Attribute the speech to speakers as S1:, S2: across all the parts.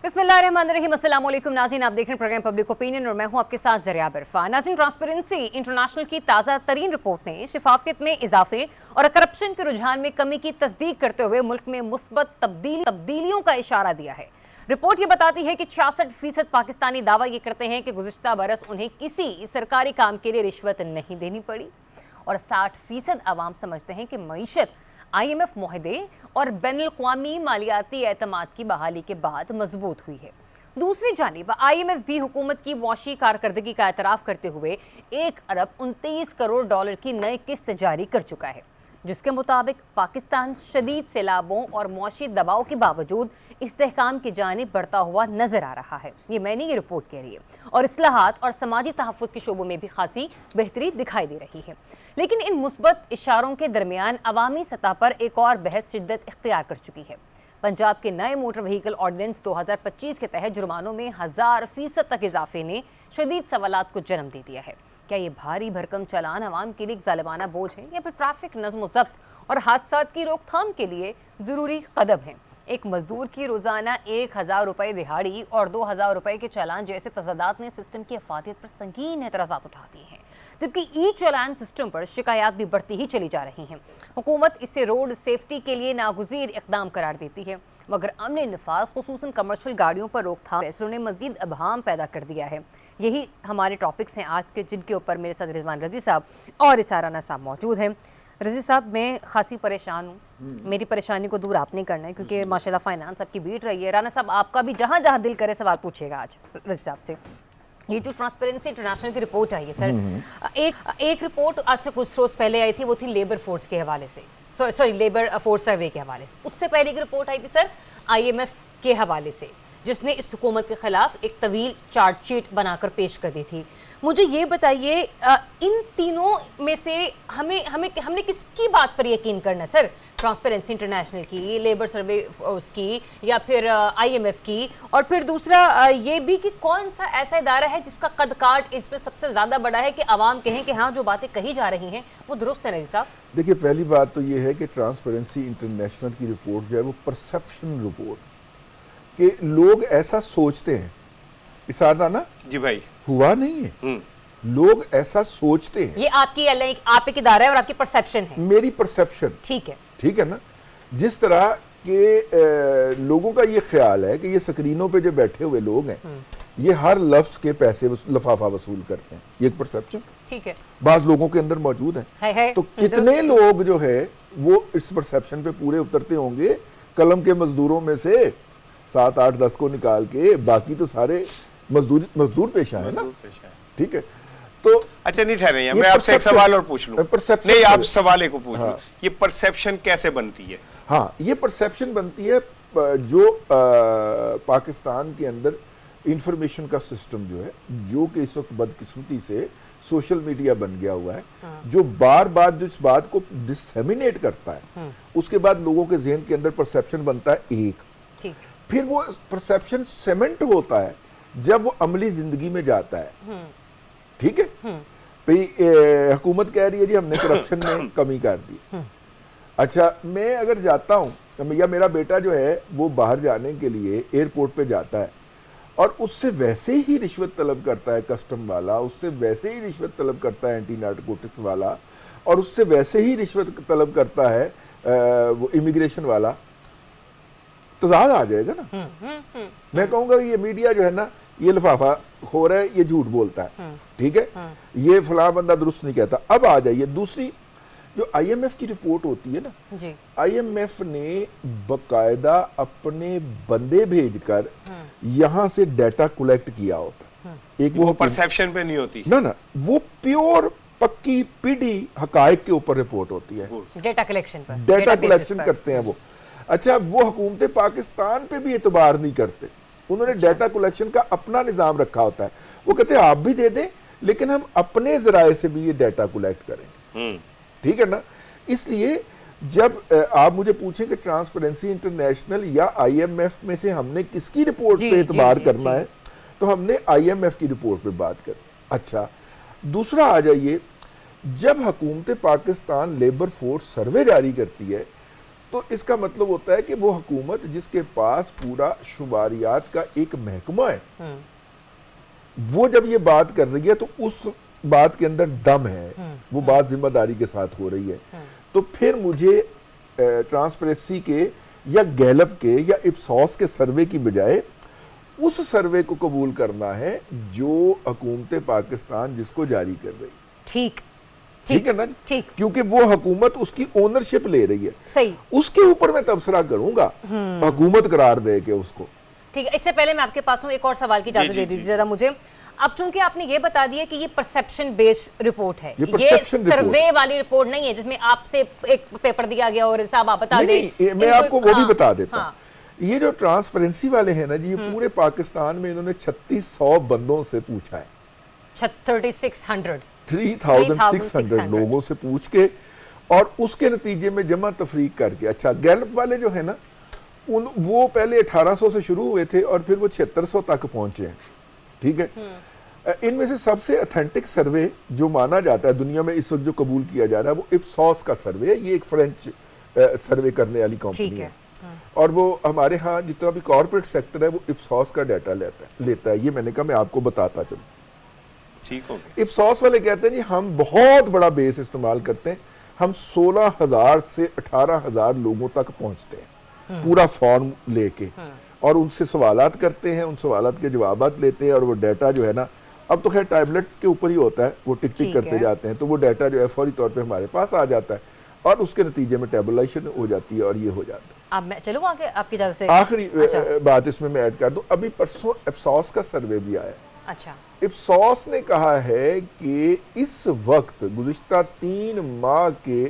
S1: बिस्मिल्लाहिर्रहमानिर्रहीम, अस्सलाम वालेकुम नाज़रीन, आप देख रहे हैं प्रोग्राम पब्लिक ओपिनियन और मैं हूं आपके साथ ज़रिया इरफान। नाज़रीन, ट्रांसपेरेंसी इंटरनेशनल की ताज़ा तरीन रिपोर्ट ने शफाफियत में इजाफे और करप्शन के रुझान में कमी की तस्दीक करते हुए मुल्क में मुस्बत तब्दीलियों का इशारा दिया है। रिपोर्ट ये बताती है कि 66% पाकिस्तानी दावा ये करते हैं कि गुज़िश्ता बरस उन्हें किसी सरकारी काम के लिए रिश्वत नहीं देनी पड़ी और 60% आवाम समझते हैं कि मईशत IMF मुआहदे और बैनुल-अक़वामी मालियाती एतमाद की बहाली के बाद मजबूत हुई है। दूसरी जानिब IMF भी हुकूमत की मुआशी कारकर्दगी का एतराफ़ करते हुए 1 अरब 29 करोड़ डॉलर की नई किस्त जारी कर चुका है, जिसके मुताबिक पाकिस्तान शदीद सैलाबों और मुआशी दबाव के बावजूद इस्तेहकाम की जानिब बढ़ता हुआ नजर आ रहा है। ये मैंने ये रिपोर्ट कह रही है और इस्लाहात और समाजी तहफ़्फ़ुज़ के शोबों में भी खासी बेहतरी दिखाई दे रही है। लेकिन इन मुस्बत इशारों के दरमियान अवामी सतह पर एक और बहस शिद्दत इख्तियार कर चुकी है। पंजाब के नए मोटर व्हीकल ऑर्डिनेंस 2025 के तहत जुर्मानों में 1000% तक इजाफे ने शदीद सवालात को जन्म दे दिया है। क्या ये भारी भरकम चालान आवाम के लिए ज़ालिमाना बोझ है या फिर ट्रैफिक नज़्म ज़ब्त और हादसात की रोकथाम के लिए ज़रूरी कदम है? एक मजदूर की रोज़ाना 1000 रुपये दिहाड़ी और 2000 रुपये के चालान जैसे तज़ादात ने सिस्टम की अफादियत पर संगीन एतराज़ात उठा दिए हैं, जबकि ई चालान सिस्टम पर शिकायत भी बढ़ती ही चली जा रही हैं। हुकूमत इसे रोड सेफ्टी के लिए नागुज़ीर इक़दाम करार देती है, मगर अमन नफाज खुसूसन कमर्शियल गाड़ियों पर रोकथाम फैसलों ने मज़ीद अबहाम पैदा कर दिया है। यही हमारे टॉपिक्स हैं आज के, जिनके ऊपर मेरे साथ रिजवान रज़ी साहब और इसारा राना साहब मौजूद हैं। रज़ी साहब, मैं खासी परेशान हूँ, मेरी परेशानी को दूर आपने करना है क्योंकि माशाल्लाह फाइनेंस आपकी बीट रही है। राना साहब, आपका भी जहाँ जहाँ दिल करे सवाल पूछेगा आज रज़ी साहब से। ये जो ट्रांसपेरेंसी इंटरनेशनल की रिपोर्ट आई है सर, एक रिपोर्ट आज से कुछ रोज पहले आई थी, वो थी लेबर फोर्स के हवाले से, सॉरी लेबर फोर्स सर्वे के हवाले से। उससे पहले एक रिपोर्ट आई थी सर IMF के हवाले से, जिसने इस हुकूमत के खिलाफ एक तवील चार्जशीट बनाकर पेश कर दी थी। मुझे ये बताइए, इन तीनों में से हमने किसकी बात पर यकीन करना है सर? ट्रांसपेरेंसी इंटरनेशनल की, लेबर सर्वे उसकी, या फिर IMF की? और फिर दूसरा ये भी कि कौन सा ऐसा इदारा है जिसका कद काट इसमें सबसे ज़्यादा बड़ा है कि आवाम कहें कि हाँ जो बातें कही जा रही हैं वो दुरुस्त है? रज़ी साहब,
S2: देखिए, पहली बात तो ये है कि ट्रांसपेरेंसी इंटरनेशनल की रिपोर्ट जो है वो परसेप्शन रिपोर्ट, कि लोग ऐसा सोचते हैं। इसारा ना
S3: जी भाई,
S2: हुआ नहीं है, लोग ऐसा सोचते हैं।
S1: ये आपकी आप एक इदारा है और आपकी परसेप्शन है।
S2: मेरी परसेप्शन, ठीक है ना। जिस तरह के लोगों का ये ख्याल है कि ये स्क्रीनों पे जो बैठे हुए लोग हैं ये हर लफ्ज के पैसे लफाफा वसूल करते हैं, ये एक परसेप्शन ठीक है बाज लोगों के अंदर मौजूद है। तो कितने लोग जो है वो इस परसेप्शन पे पूरे उतरते होंगे? कलम के मजदूरों में से 7, 8, 10 को निकाल के बाकी तो सारे मजदूर पेशा है ना, ठीक है। तो
S3: अच्छा, नहीं ठहरे, मैं आपसे एक सवाल और पूछ लूं। नहीं, आप सवाल को पूछ लो। ये परसेप्शन कैसे बनती है?
S2: हाँ, ये परसेप्शन बनती है जो पाकिस्तान के अंदर इंफॉर्मेशन का सिस्टम जो है, जो कि इस वक्त बदकिस्मती से सोशल मीडिया बन गया हुआ है, जो बार बार जो इस बात को डिसमिनेट करता है, उसके बाद लोगों के ज़हन के अंदर परसेप्शन बनता है एक। फिर वो परसेप्शन सीमेंट होता है जब वो अमली जिंदगी में जाता है, ठीक है। भाई हुकूमत कह रही है जी हमने करप्शन में कमी कर दी। अच्छा, मैं अगर जाता हूँ या मेरा बेटा जो है वो बाहर जाने के लिए एयरपोर्ट पे जाता है और उससे वैसे ही रिश्वत तलब करता है कस्टम वाला, उससे वैसे ही रिश्वत तलब करता है एंटी नार्कोटिक्स वाला, और उससे वैसे ही रिश्वत तलब करता है वो इमिग्रेशन वाला, तजाद आ जाएगा ना। मैं कहूँगा ये मीडिया जो है ना ये लिफाफा हो रहा है, ये झूठ बोलता है, ठीक है, ये फलां बंदा दुरुस्त नहीं कहता। अब आ जाइए दूसरी जो IMF की रिपोर्ट होती है ना जी। IMF ने बकायदा अपने बंदे भेजकर यहाँ से डाटा कलेक्ट किया होता है। एक वो
S3: परसेप्शन पे नहीं होती
S2: ना, वो प्योर पक्की पीढ़ी हकायक के ऊपर रिपोर्ट होती है,
S1: डेटा कलेक्शन पर,
S2: डेटा कलेक्शन करते हैं वो। अच्छा, वो हुकूमत पाकिस्तान पे भी एतबार नहीं करते, उन्होंने डाटा कलेक्शन का अपना निजाम रखा होता है। वो कहते हैं आप भी दे दें लेकिन हम अपने जराए से भी ये डाटा कलेक्ट करेंगे, ठीक है ना। इसलिए जब आप मुझे पूछें कि ट्रांसपेरेंसी इंटरनेशनल या IMF में से हमने किसकी रिपोर्ट पे एतबार करना है, तो हमने IMF की रिपोर्ट पे बात कर। अच्छा, दूसरा आ जाइए, जब हुकूमत पाकिस्तान लेबर फोर्स सर्वे जारी करती है तो इसका मतलब होता है कि वो हुकूमत जिसके पास पूरा शुमारियात का एक महकमा है, वो जब ये बात कर रही है तो उस बात के अंदर दम है, वो बात जिम्मेदारी के साथ हो रही है। तो फिर मुझे ट्रांसपेरेंसी के या गैलप के या इप्सॉस के सर्वे की बजाय उस सर्वे को कबूल करना है जो हुकूमत पाकिस्तान जिसको जारी कर रही है। ठीक है ना?
S1: ठीक,
S2: क्योंकि वो हुकूमत उसकी ओनरशिप ले रही है।
S1: सही,
S2: उसके ऊपर मैं तबसरा करूंगा, हुकूमत करार दे के उसको।
S1: ठीक है। इससे पहले मैं आपके पास हूँ, एक और सवाल की इजाजत दे दीजिए जरा मुझे। अब चूंकि आपने ये बता दिया कि ये परसेप्शन बेस्ड रिपोर्ट है, ये सर्वे वाली रिपोर्ट नहीं है जिसमें आपसे एक पेपर दिया गया और साहब आप बता दें।
S2: मैं आपको वो भी बता देता हूं। ये जो ट्रांसपेरेंसी वाले हैं ना जी, ये पूरे पाकिस्तान में इन्होंने 3600 बंदों से पूछा है, 3600 लोगों से पूछ के, और उसके नतीजे में जमा तफरीक करके। अच्छा, गैलप वाले जो है ना, वो पहले 1800 से शुरू हुए थे और फिर वो 7600 तक पहुंचे हैं। ठीक है। इनमें से सबसे ऑथेंटिक सर्वे जो माना जाता है दुनिया में इस वक्त, जो कबूल किया जा रहा है, वो इप्सॉस का सर्वे है। ये एक फ्रेंच सर्वे करने वाली कंपनी है, और वो हमारे यहाँ जितना भी कॉर्पोरेट सेक्टर है वो इप्सॉस का डाटा लेता है। ये मैंने कहा मैं आपको बताता चलूं।
S3: ठीक हो गया।
S2: इप्सॉस वाले कहते हैं जी हम बहुत बड़ा बेस इस्तेमाल करते हैं, हम 16,000 से 18,000 लोगों तक पहुंचते हैं पूरा फॉर्म लेके, और उनसे सवालात करते हैं, उन सवालात के जवाबात लेते हैं, और वो डाटा जो है ना, अब तो खैर टैबलेट के ऊपर ही होता है, वो टिक टिक करते जाते हैं, तो वो डाटा जो है फौरी तौर पे हमारे पास आ जाता है, और उसके नतीजे में टेबलाइजेशन हो जाती है, और ये हो जाता है।
S1: अब मैं चलूँ आगे आपकी इजाजत से?
S2: आखिरी बात इसमें मैं ऐड कर दूं, अभी परसों इप्सॉस का सर्वे भी आया।
S1: अच्छा,
S2: इप्सॉस ने कहा है कि इस वक्त गुज़िश्ता 3 माह के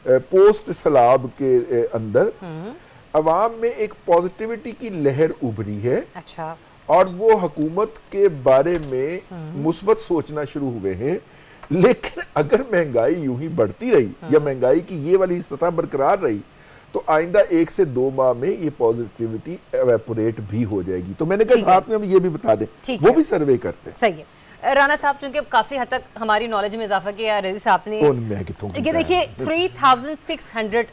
S2: पोस्ट सलाब के अंदर अवाम में एक पॉजिटिविटी की लहर उभरी है।
S1: अच्छा,
S2: और वो हुकूमत के बारे में मुस्बत सोचना शुरू हुए हैं। लेकिन अगर महंगाई यूं ही बढ़ती रही या महंगाई की ये वाली सतह बरकरार रही, तो आइंदा 1 से 2 माह में ये पॉजिटिविटी एवेपोरेट भी हो जाएगी। तो मैंने कहा साथ में हम ये भी बता दें, वो भी सर्वे करते हैं।
S1: सही है। राना साहब, चूंकि काफी हद तक हमारी नॉलेज में इजाफा किया रजी साहब ने, ये देखिए 3600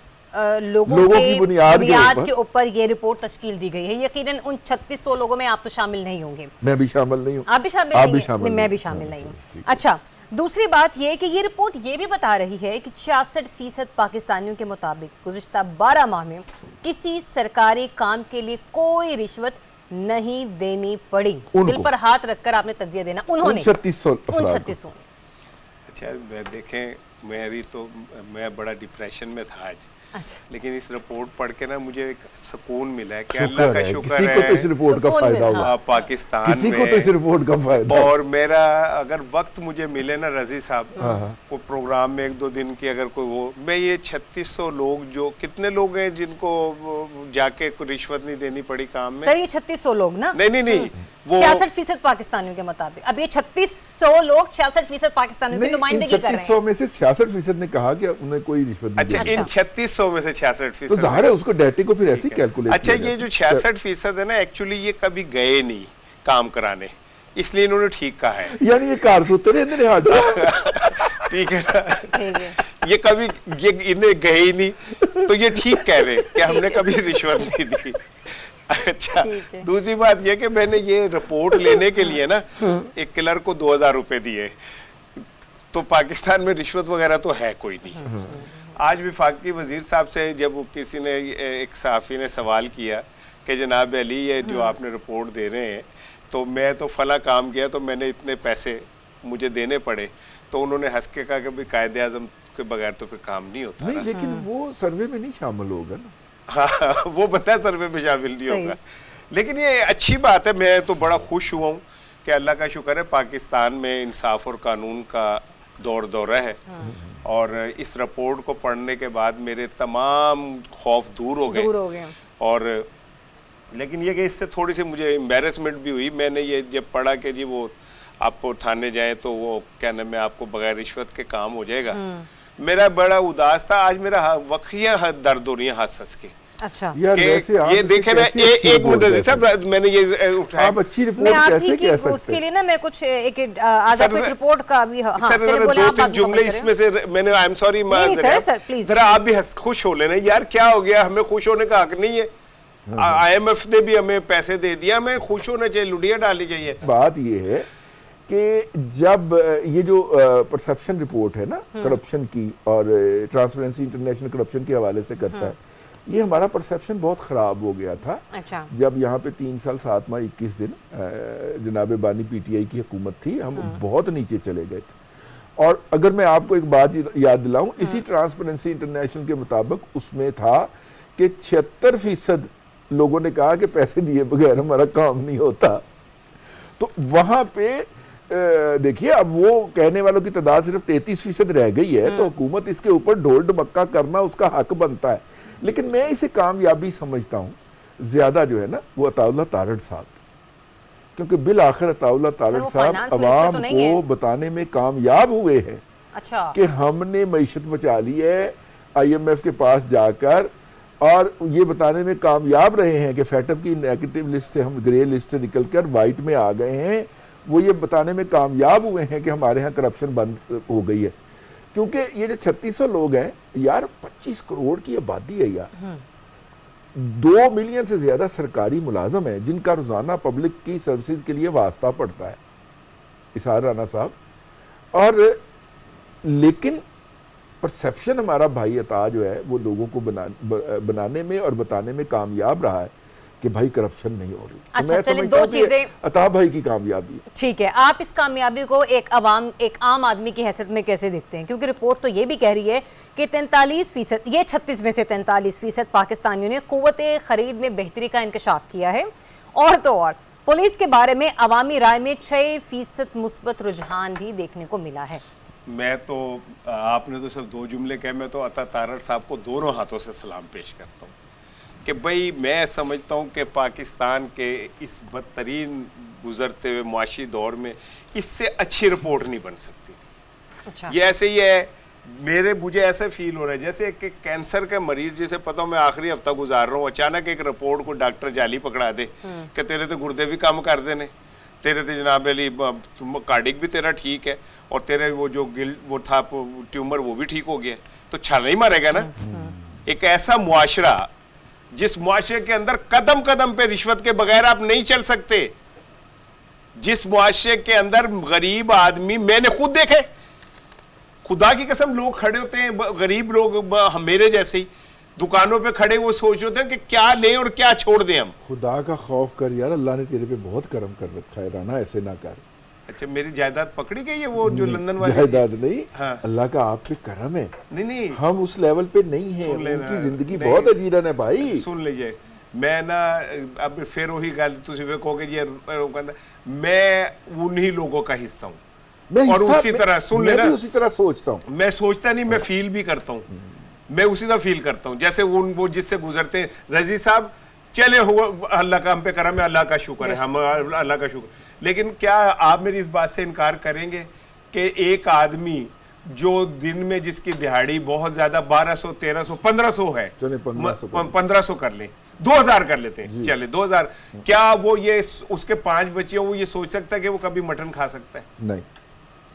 S1: लोगों की बुनियाद के ऊपर ये रिपोर्ट तश्कील दी गई है। यकीनन उन 3600 लोगों में आप तो शामिल नहीं होंगे।
S2: मैं भी शामिल नहीं हूँ।
S1: आप भी शामिल नहीं हैं? मैं भी शामिल नहीं हूँ। अच्छा, दूसरी बात यह कि ये रिपोर्ट ये भी बता रही है कि 66% पाकिस्तानियों के मुताबिक गुज़िश्ता 12 माह में किसी सरकारी काम के लिए कोई रिश्वत नहीं देनी पड़ी। दिल पर हाथ रखकर आपने तज्जिया देना, उन्होंने 3600।
S3: अच्छा, देखें, मैं बड़ा डिप्रेशन में था आज।
S1: अच्छा,
S3: लेकिन इस रिपोर्ट पढ़ के ना मुझे एक सुकून मिला है कि अल्लाह का शुक्र है,
S2: किसी को तो इस रिपोर्ट का फायदा हुआ,
S3: पाकिस्तान
S2: किसी को तो इस रिपोर्ट का फायदा।
S3: और मेरा अगर वक्त मुझे मिले ना रजी साहब, को प्रोग्राम में 1-2 दिन की अगर कोई हो, मैं ये 3600 लोग, जो कितने लोग हैं जिनको जाके कोई रिश्वत नहीं देनी पड़ी काम में?
S1: सर ये 3600 लोग ना?
S3: नहीं, वो
S1: 66% पाकिस्तानियों के मुताबिक। अब ये 3600 लोग 66% पाकिस्तानियों की नुमाइंदगी कर रहे हैं।
S2: 3600 में से 66% ने कहा कि उन्हें कोई रिश्वत नहीं।
S3: अच्छा, इन 3600 में से 66%,
S2: तो जाहिर है उसको डाटे को फिर ऐसे ही कैलकुलेट।
S3: अच्छा, ये जो 66% है ना, एक्चुअली ये कभी गए नहीं काम कराने, इसलिए इन्होंने ठीक कहा है।
S2: यानी ये कारसूत्रे
S3: ठीक है ना, ये कभी इन्हें गए ही नहीं, तो ये ठीक कह रहे कि हमने कभी रिश्वत नहीं दी। अच्छा, दूसरी बात यह कि मैंने ये रिपोर्ट लेने के लिए ना एक क्लर्क को 2000 रुपए दिए, तो पाकिस्तान में रिश्वत वगैरह तो है कोई नहीं। आज वफाकी वजीर साहब से जब किसी ने, एक सहाफ़ी ने सवाल किया कि जनाब अली ये जो आपने रिपोर्ट दे रहे हैं, तो मैं तो फला काम किया तो मैंने इतने पैसे मुझे देने पड़े, तो उन्होंने हंस के कहा कि भाई कायदे आज़म के बगैर तो फिर काम नहीं होता
S2: नहीं, लेकिन वो सर्वे में नहीं शामिल होगा ना।
S3: हाँ, वो बंदा सर्वे में शामिल नहीं होगा। लेकिन ये अच्छी बात है, मैं तो बड़ा खुश हुआ हूँ कि अल्लाह का शुक्र है पाकिस्तान में इंसाफ और कानून का दौरा है, और इस रिपोर्ट को पढ़ने के बाद मेरे तमाम खौफ दूर हो गए। और लेकिन ये कि इससे थोड़ी सी मुझे एम्बैरेसमेंट भी हुई। मैंने ये जब पढ़ा कि जी वो आप थाने जाएं तो वो क्या नाम है, आपको बगैर रिश्वत के काम हो जाएगा, मेरा बड़ा उदास था। आज मेरा वक़िया दर्द हो रही है हंस हंस के
S1: अच्छा
S2: यार
S3: कि
S2: वैसे आप
S3: ये
S2: इसे
S3: देखे ना,
S2: कैसे अच्छी
S3: एक
S2: रिपोर्ट
S3: मिनट
S2: दे
S3: साहब,
S2: सकते
S3: मैंने ये
S2: हैं?
S3: उठाया।
S2: आप अच्छी
S1: मैं
S2: रिपोर्ट
S1: आप
S2: कैसे
S1: ही
S2: कह
S1: की
S2: सकते
S1: उसके
S2: हैं?
S1: लिए ना मैं कुछ एक आज
S3: सर,
S1: आपको एक रिपोर्ट का भी हाँ
S3: सर
S1: चलिए
S3: जरा
S1: बोले,
S3: दो
S1: आप
S3: तीन
S1: बाद में
S3: जुमले
S1: comment
S3: इसमें से मैंने, आई एम सॉरी
S1: नहीं, सर, सर, please,
S3: जरा आप भी खुश हो लेना यार, क्या हो गया, हमें खुश होने का हक नहीं है? IMF ने भी हमें पैसे दे दिया, हमें खुश होना चाहिए, लुटिया डालनी चाहिए।
S2: बात ये है कि जब ये जो परसेप्शन रिपोर्ट है ना करप्शन की, और ट्रांसपेरेंसी इंटरनेशनल करप्शन के हवाले से करता है, ये हमारा परसेप्शन बहुत ख़राब हो गया था।
S1: अच्छा
S2: जब यहाँ पे 3 साल 7 माह 21 दिन जनाब बानी PTI की हुकूमत थी, हम बहुत नीचे चले गए थे। और अगर मैं आपको एक बात याद दिलाऊं, इसी ट्रांसपेरेंसी इंटरनेशनल के मुताबिक उसमें था कि 76% लोगों ने कहा कि पैसे दिए बगैर हमारा काम नहीं होता। तो वहाँ पे देखिए, अब वो कहने वालों की तादाद सिर्फ 33% रह गई है, तो हुकूमत इसके ऊपर ढोल ढमक्का करना उसका हक बनता है। लेकिन मैं इसे कामयाबी समझता हूँ ज्यादा जो है ना, वो अताउल्लाह तारड़ साहब, क्योंकि बिल आखिर अताउल्लाह तारड़
S1: वो
S2: साहब
S1: finance minister
S2: अवाम
S1: तो नहीं
S2: को
S1: है।
S2: बताने में कामयाब हुए हैं
S1: अच्छा
S2: कि हमने मईशत बचा ली है IMF के पास जाकर, और ये बताने में कामयाब रहे हैं कि फैटफ की नेगेटिव लिस्ट से हम ग्रे लिस्ट से निकलकर वाइट में आ गए हैं। वो ये बताने में कामयाब हुए हैं कि हमारे यहाँ करप्शन बंद हो गई है। क्योंकि ये जो 3600 लोग हैं यार, 25 करोड़ की आबादी है यार, 2 मिलियन से ज्यादा सरकारी मुलाजम है जिनका रोजाना पब्लिक की सर्विसेज के लिए वास्ता पड़ता है, इसार राना साहब। और लेकिन परसेप्शन हमारा भाई अता जो है वो लोगों को बनाने में और बताने में कामयाब रहा है कि भाई करप्शन नहीं हो रही।
S1: अच्छा,
S2: मैं
S1: चलिए,
S2: समझता
S1: दो
S2: हूं कि
S1: चीजें-
S2: अता भाई की कामयाबी है।
S1: ठीक है, आप इस कामयाबी को एक आम आदमी की हैसियत में कैसे देखते हैं? क्योंकि रिपोर्ट तो ये भी कह रही है कि 43%, ये 36 में से 43% पाकिस्तानियों ने क़ुव्वत खरीद में बेहतरी का इंकशाफ किया है। और तो और पुलिस के बारे में अवामी राय में 6% मुस्बत रुझान भी देखने को मिला है।
S3: मैं तो, आपने तो सिर्फ 2 जुमले कहे, मैं तो अता तारड़ साहब को दोनों हाथों से सलाम पेश करता हूँ कि भाई मैं समझता हूँ कि पाकिस्तान के इस बदतरीन गुजरते हुए मुआशी दौर में इससे अच्छी रिपोर्ट नहीं बन सकती थी।
S1: अच्छा
S3: ये ऐसे ही है, मुझे ऐसा फील हो रहा है जैसे एक कैंसर का मरीज, जिसे पता हो मैं आखिरी हफ्ता गुजार रहा हूँ, अचानक एक रिपोर्ट को डॉक्टर जाली पकड़ा दे कि तेरे तो गुर्दे भी काम कर देने, तेरे तो जनाब अली कार्डिक भी तेरा ठीक है, और तेरे वो जो वो था ट्यूमर वो भी ठीक हो गया, तो छाला ही मारेगा ना। एक ऐसा मुआशरा जिस मुआशरे के अंदर कदम कदम पे रिश्वत के बगैर आप नहीं चल सकते, जिस मुआशरे के अंदर गरीब आदमी, मैंने खुद देखे, खुदा की कसम, लोग खड़े होते हैं गरीब लोग, मेरे जैसे ही दुकानों पे खड़े, वो सोच रहे हैं कि क्या लें और क्या छोड़ दें हम।
S2: खुदा का खौफ कर यार, अल्लाह ने तेरे पे बहुत करम कर रखा है राना, ऐसे ना कर।
S3: अच्छा, मेरी जायदाद पकड़ी गई है वो जो लंदन वाली
S2: जायदाद नहीं,
S3: हाँ।
S2: अल्लाह का आप पे करम है।
S3: नहीं नहीं,
S2: हम उस लेवल पे नहीं है,
S3: सुन लेना,
S2: उनकी जिंदगी
S3: नहीं,
S2: बहुत अजीरन है भाई।
S3: सुन लीजिए, मैं ना अब फिर वही गल तुसी वे कहोगे ये कहंदा, मैं उन्हीं लोगों का हिस्सा हूँ, और उसी तरह सुन लेना,
S2: मैं भी उसी तरह सोचता हूँ।
S3: मैं सोचता नहीं, मैं फील भी करता हूँ, मैं उसी तरह फील करता हूँ जैसे वो जिससे गुजरते हैं। रजी साहब चले हुआ, अल्लाह का हम पे करम है, अल्लाह का शुक्र है, हम अल्लाह का शुक्र। लेकिन क्या आप मेरी इस बात से इनकार करेंगे कि एक आदमी जो दिन में जिसकी दिहाड़ी बहुत ज्यादा 1200, 1300, 1500 है, 1500 कर लें, 2000 कर लेते हैं, चले 2000, क्या वो ये उसके 5 बच्चे हो, वो ये सोच सकता है कि वो कभी मटन खा सकता है?
S2: नहीं।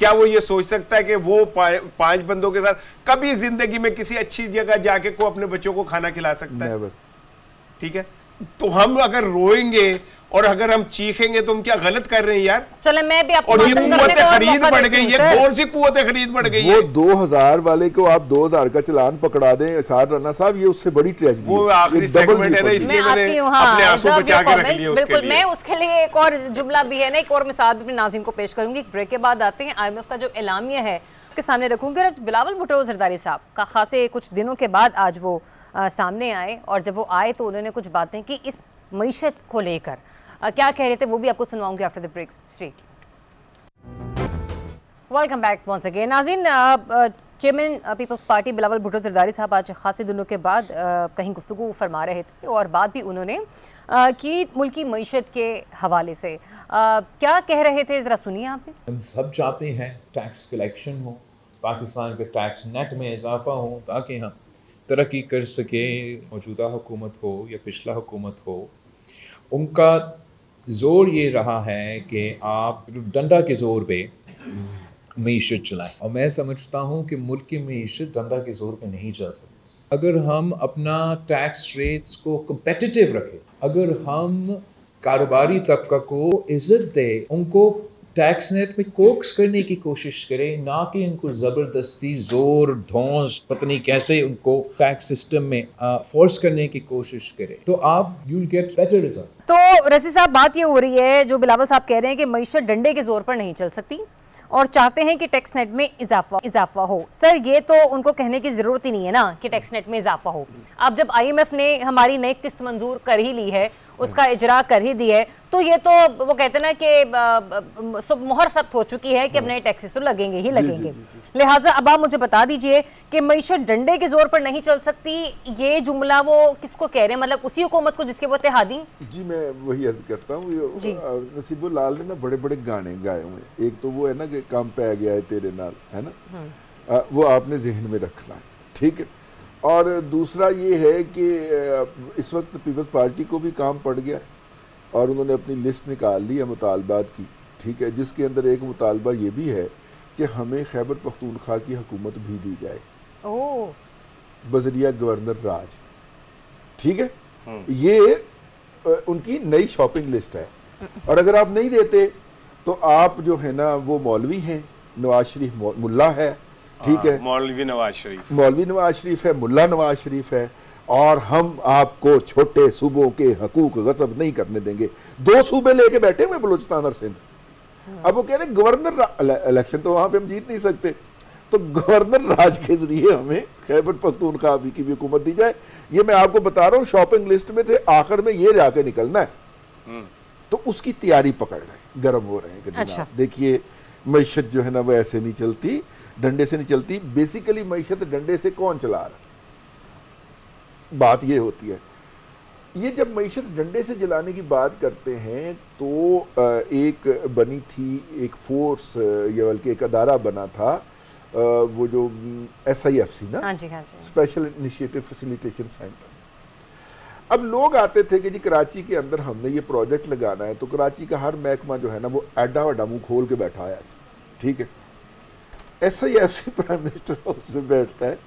S3: क्या वो ये सोच सकता है कि वो 5 बंदों के साथ कभी जिंदगी में किसी अच्छी जगह जाके को अपने बच्चों को खाना खिला सकता है? ठीक है, तो हम अगर रोएंगे और अगर हम चीखेंगे तो हम क्या गलत कर रहे हैं यार?
S1: चले मैं भी आपको,
S3: और ये कुव्वत खरीद बढ़ गई, ये कौन सी कुव्वत खरीद बढ़ गई है?
S2: वो 2000 वाले को आप 2000 का चलान पकड़ा दें सार राना साहब, ये उससे बड़ी ट्रेजेडी।
S3: वो आखिरी सेगमेंट है ना, इसलिए मैंने अपने आंसू बचा के रख लिए उसके लिए।
S1: मैं उसके लिए एक और जुमला भी है ना, एक और मिसाल भी अपने नाज़रीन को पेश करूंगी। ब्रेक के बाद आते हैं, IMF का जो एलामिया है के सामने रखूंगी। आज बिलावल भुट्टो जरदारी साहब का खासे कुछ दिनों के बाद आज वो सामने आए, और जब वो आए तो उन्होंने कुछ बातें की इस मईशत को लेकर, क्या कह रहे थे वो भी आपको सुनवाऊंगी after the break. Straight welcome back once again. नाज़रीन, चेयरमैन पीपल्स पार्टी बिलावल भुट्टो जरदारी साहब आज खासे दिनों के बाद कहीं गुफ्तगू फरमा रहे थे, और बात भी उन्होंने की मुल्की मईशत के हवाले से। क्या कह रहे थे, ज़रा सुनिए आप भी।
S4: हम सब चाहते हैं टैक्स कलेक्शन हो, पाकिस्तान के टैक्स नेट में इजाफा हो, ताकि हम तरक्की कर सके, मौजूदा हुकूमत हो या पिछला हुकूमत हो, उनका ज़ोर ये रहा है कि आप डंडा के ज़ोर पे मीशत चलाएं। और मैं समझता हूँ कि मुल्क की मीशत डंडा के ज़ोर पे नहीं चल सकती। अगर हम अपना टैक्स रेट्स को कम्पेटिटिव रखें, अगर हम कारोबारी तबका को इज़्ज़त दें, उनको टैक्स नेट में कोक्स करने की कोशिश करें, ना कि उनको ज़बरदस्ती ज़ोर धौंस पता नहीं कैसे उनको टैक्स सिस्टम में फोर्स करने की कोशिश करें, तो आप you will get better result.
S1: तो रसी साहब, बात ये हो रही है, जो बिलावल साहब कह रहे हैं कि मईशत डंडे के जोर पर नहीं चल सकती और चाहते हैं कि टैक्स नेट में इजाफा हो। सर, ये तो उनको कहने की जरूरत ही नहीं है ना कि टैक्स नेट में इजाफा हो। अब जब IMF ने हमारी नई किस्त मंजूर कर ही ली है, उसका इजरा कर ही दी है, तो ये तो वो कहते हैं ना कि सब मोहर सख्त हो चुकी है कि अब नए टैक्सेस तो लगेंगे ही लगेंगे। लिहाजा अब आप मुझे बता दीजिए कि मईशत डंडे के जोर पर नहीं चल सकती, ये जुमला वो किसको कह रहे हैं, मतलब उसी हुकूमत को जिसके वो इत्तेहादी?
S2: जी, मैं वही अर्ज करता हूँ। नसीबुल लाल ने ना बड़े बड़े गाने गाए हुए। एक तो वो है ना कि काम पै गया है तेरे नाल, है ना, वो आपने जहन में रखना है, ठीक है। और दूसरा ये है कि इस वक्त पीपल्स पार्टी को भी काम पड़ गया और उन्होंने अपनी लिस्ट निकाल ली है मुतालबात की, ठीक है, जिसके अंदर एक मुतालबा ये भी है कि हमें खैबर पख्तूनख्वा की हुकूमत भी दी जाए बजरिया गवर्नर राज, ठीक है। ये उनकी नई शॉपिंग लिस्ट है। और अगर आप नहीं देते तो आप जो है ना वो मौलवी हैं, नवाज शरीफ मुल्ला है, ठीक है,
S3: मौलवी नवाज शरीफ
S2: है, मुल्ला नवाज शरीफ है, और हम आपको छोटे सूबों के हकूक गसब नहीं करने देंगे। 2 सूबे लेके बैठे हुए, बलूचिस्तान और सिंध। अब वो कह रहे गवर्नर इलेक्शन तो वहां पे हम जीत नहीं सकते, तो गवर्नर राज के जरिए हमें खैबर पख्तूनख्वा की भी हुकूमत दी जाए। ये मैं आपको बता रहा हूँ, शॉपिंग लिस्ट में थे, आखिर में ये जाके निकलना है, तो उसकी तैयारी पकड़ रहे हैं, गर्म हो रहे हैं कि
S1: अच्छा।
S2: देखिए मईशत जो है ना वो ऐसे नहीं चलती, डंडे से नहीं चलती। बेसिकली मईशत डंडे से कौन चला रहा है, बात ये होती है। ये जब मईशत डंडे से जलाने की बात करते हैं तो एक बनी थी, एक फोर्स या बल्कि एक अदारा बना था, वो जो SIFC ना,
S1: हाँ जी, हाँ जी,
S2: स्पेशल इनिशिएटिव फैसिलिटेशन सेंटर। अब लोग आते थे कि जी कराची के अंदर हमने ये प्रोजेक्ट लगाना है, तो कराची का हर महकमा जो है ना वो एडा वडा मुंह खोल के बैठा है ऐसे, ठीक है। SIFC प्राइम मिनिस्टर हाउस में बैठता है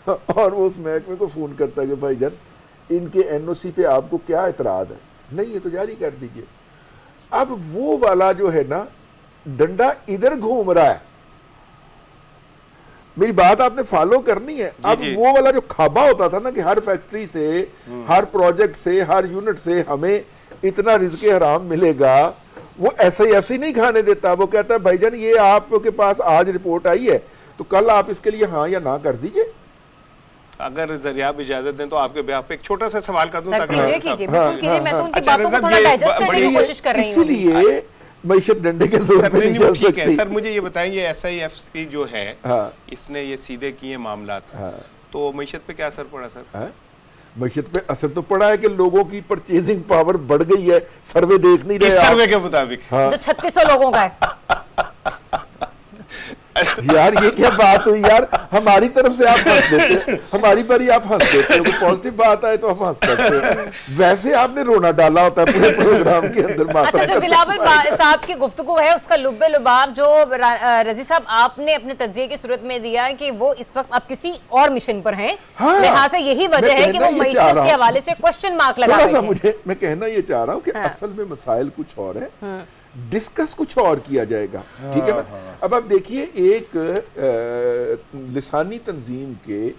S2: और वो उस महकमे को फ़ोन करता है कि भाई जान इनके NOC पे आपको क्या एतराज़ है, नहीं ये तो जारी कर दीजिए। अब वो वाला जो है ना डंडा इधर घूम रहा है, मेरी बात आपने फॉलो करनी है। अब वो वाला जो खाबा होता था ना कि हर फैक्ट्री से, हर प्रोजेक्ट से, हर यूनिट से हमें इतना रिज़्क़े हराम मिलेगा, वो SIFC नहीं खाने देता। वो कहता है भाईजान ये आपके पास आज रिपोर्ट आई है तो कल आप इसके लिए हाँ या ना कर दीजिए।
S3: अगर जरिया आप इजाजत दें तो आपके ब्याह पे एक छोटा सा सवाल कर दूं, ताकि
S1: कीजिए, बिल्कुल कीजिए, मैं तो उनकी बातों को थोड़ा डाइजेस्ट करने की कोशिश कर रही हूं।
S2: इसलिए मईशत डंडे के जोर पे नहीं चल सकती।
S3: सर मुझे ये बताएंगे, SIFC जो है इसने ये सीधे किए मामलात, तो मईशत पे क्या असर पड़ा सर?
S2: मईशत पे असर तो पड़ा है कि लोगों की परचेजिंग पावर बढ़ गई है। सर्वे देख नहीं रहे,
S3: इस सर्वे के मुताबिक
S1: जो 3600 लोगों का है।
S2: यार ये क्या बात हुई यार, हमारी तरफ से आप हंस देते, हमारी बारी आप हंस देते हो, पॉजिटिव बात आए तो हम हंस करते हैं, वैसे आपने रोना डाला होता है पूरे प्रोग्राम के अंदर।
S1: अच्छा, जो बिलावल साहब की गुफ्तगू है उसका लुब्बे लुबाब जो रजी साहब आपने अपने तज्जिये की सूरत में दिया कि वो इस वक्त आप किसी और मिशन पर हैं, लिहाजा यही वजह है कि वो मईशत के हवाले से क्वेश्चन मार्क लगा रहे हैं।
S2: मुझे मैं कहना ये चाह रहा हूँ कि असल में मसाइल कुछ और है, डिस्कस कुछ और किया जाएगा, ठीक है ना। अब आप देखिए एक लिसानी तंजीम के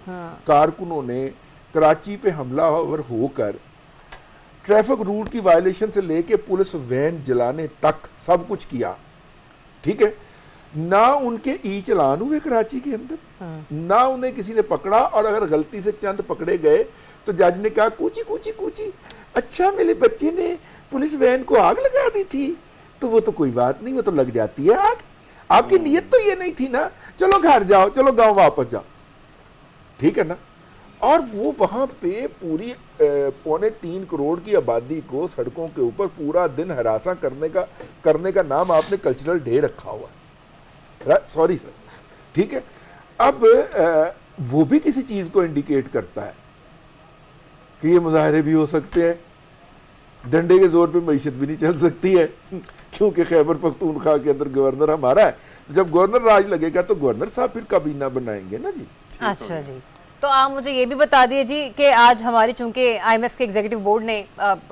S2: कारकुनों ने कराची पे हमलावर होकर ट्रैफिक रूल की वायलेशन से लेके पुलिस वैन जलाने तक सब कुछ किया, ठीक है ना। उनके ई चलान हुए कराची के अंदर, ना उन्हें किसी ने पकड़ा, और अगर गलती से चंद पकड़े गए तो जज ने कहा कूची कूची कूची, अच्छा मेरे बच्चे ने पुलिस वैन को आग लगा दी थी, तो वो तो कोई बात नहीं, वो तो लग जाती है आग, आपकी नीयत तो ये नहीं थी ना, चलो घर जाओ, चलो गांव वापस जाओ, ठीक है ना। और वो वहां पे पूरी 3.25 करोड़ की आबादी को सड़कों के ऊपर पूरा दिन हरासा करने का नाम आपने कल्चरल डे रखा हुआ है, सॉरी सर, ठीक है। अब वो भी किसी चीज को इंडिकेट करता है कि ये मुजाहरे भी हो सकते हैं। डंडे के जोर पे मईशत भी नहीं चल सकती है क्योंकि खैबर पख्तूनख्वा के अंदर गवर्नर हमारा है। तो जब गवर्नर राज लगेगा तो गवर्नर साहब फिर काबीना बनाएंगे ना जी।
S1: अच्छा जी, तो आप मुझे ये भी बता दिए जी कि आज हमारी चूंकि IMF के एग्जीक्यूटिव बोर्ड ने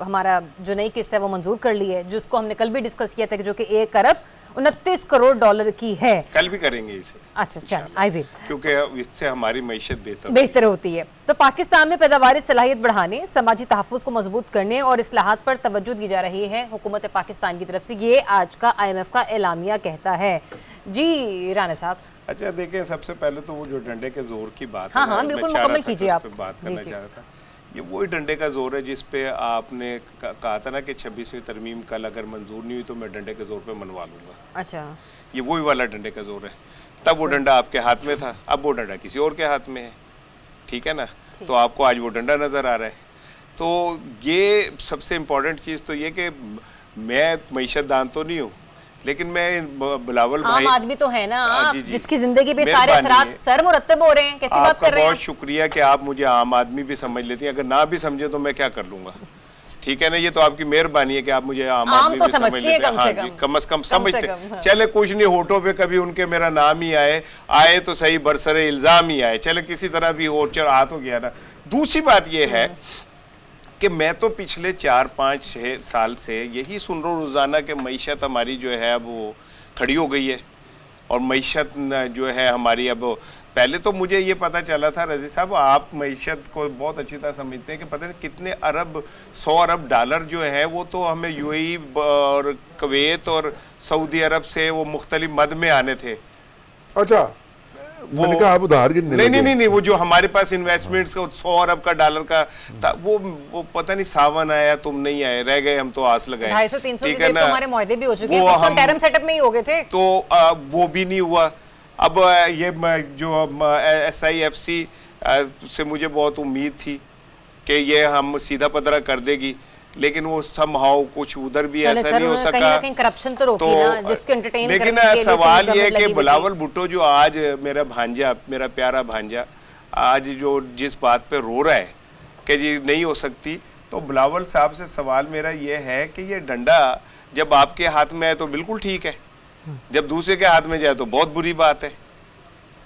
S1: हमारा जो नई किस्त है वो मंजूर कर ली है, जिसको हमने कल भी डिस्कस किया था कि जो कि 1 अरब 29 करोड़ डॉलर की है।
S3: कल भी करेंगे इसे।
S1: अच्छा चल, आई विल,
S3: क्योंकि इससे हमारी मईशत
S1: बेहतर होती है। तो पाकिस्तान में पैदावारी सलाहियत बढ़ाने, समाजी तहफ़्फ़ुज़ को मजबूत करने और इस्लाहात पर तवज्जो दी जा रही है हुकूमत पाकिस्तान की तरफ से, ये आज का IMF का एलामिया कहता है। जी राना साहब।
S3: अच्छा देखें, सबसे पहले तो वो जो डंडे के जोर की बात
S1: हाँ,
S3: है,
S1: हाँ,
S3: मैं
S1: बिल्कुल
S3: चाह रहा
S1: मुकम्मल
S3: था
S1: कीजिए
S3: कि उस
S1: आप।
S3: पे बात
S1: जी,
S3: करना
S1: जी।
S3: चाह रहा था। ये वही डंडे का जोर है जिस पे आपने कहा था ना कि 26वीं तरमीम कल अगर मंजूर नहीं हुई तो मैं डंडे के जोर पे मनवा लूंगा।
S1: अच्छा,
S3: ये वही वाला डंडे का जोर है। तब वो डंडा आपके हाथ में था, अब वो डंडा किसी और के हाथ में है, ठीक है ना। तो आपको आज वो डंडा नजर आ रहा है। तो ये सबसे इम्पोर्टेंट चीज़ तो ये कि मैं मईशत दान तो नहीं हूँ, लेकिन मैं बिलावल भाई
S1: आम आदमी तो है ना
S3: हाँ,
S1: आप,
S3: जी, जी।
S1: जिसकी जिंदगी पे सारे
S3: मेहरबानी
S1: असरात
S3: है।
S1: सर मुरतब हो रहे हैं। कैसी बात
S3: आपका
S1: कर रहे हैं
S3: बहुत शुक्रिया कि आप मुझे आम आदमी भी समझ लेती हैं। अगर ना भी समझे तो मैं क्या कर लूंगा, ठीक है ना। ये तो आपकी मेहरबानी है कि आप मुझे आम आदमी
S1: तो
S3: भी समझ
S1: समझती है
S3: लेते हैं।
S1: कम
S3: हाँ
S1: से
S3: जी,
S1: कम।
S3: कम से कम
S1: कम से
S3: समझते
S1: कम, हाँ।
S3: चले कुछ नहीं, होठों पे कभी उनके मेरा नाम ही आए तो सही, बरसरे इल्जाम ही आए, चले किसी तरह भी हो, चल आ तो गया ना। दूसरी बात ये है कि मैं तो पिछले 4, 5, 6 साल से यही सुन रहा हूँ रोज़ाना कि मईशत हमारी जो है अब वो खड़ी हो गई है और मईशत जो है हमारी अब, पहले तो मुझे ये पता चला था रजी साहब, आप मईशत को बहुत अच्छी तरह समझते हैं कि पता नहीं कितने अरब, 100 अरब डॉलर जो है वो तो हमें UAE और कुवैत और सऊदी अरब से वो मुख्तलिफ मद में आने थे।
S2: अच्छा, मैंने कहा आप उधार गिनने लगे।
S3: नहीं, वो जो हमारे पास इन्वेस्टमेंट्स का 100 अरब का डॉलर का था, वो पता नहीं सावन आया, तुम नहीं आए, रह गए, हम तो आस लगाए।
S1: 250-300
S3: ठीक
S1: की
S3: है
S1: तो
S3: ना,
S1: हमारे मुआहदे भी हो चुके हैं,
S3: वो
S1: कुछ तो
S3: हम-
S1: टर्म सेटअप में ही हो गए थे।
S3: तो वो भी नहीं हुआ। अब ये जो SIFC से मुझे बहुत उम्मीद थी कि ये हम सीधा पदरा कर देगी, लेकिन वो समहाउ कुछ उधर भी
S1: चले
S3: ऐसा
S1: सर,
S3: नहीं हो
S1: उन्होंने कहीं
S3: सका।
S1: ना कहीं करप्शन तो रोकी ना, जिसको entertain
S3: लेकिन
S1: करने के लिए
S3: सवाल
S1: सिर्फ
S3: ये है
S1: गवर्नमेंट
S3: कि
S1: लगी हुई
S3: बिलावल
S1: थी।
S3: भुट्टो जो आज मेरा भांजा, मेरा प्यारा भांजा, आज जो जिस बात पे रो रहा है कि जी नहीं हो सकती, तो बिलावल साहब से सवाल मेरा ये है कि ये डंडा जब आपके हाथ में है तो बिल्कुल ठीक है, जब दूसरे के हाथ में जाए तो बहुत बुरी बात है।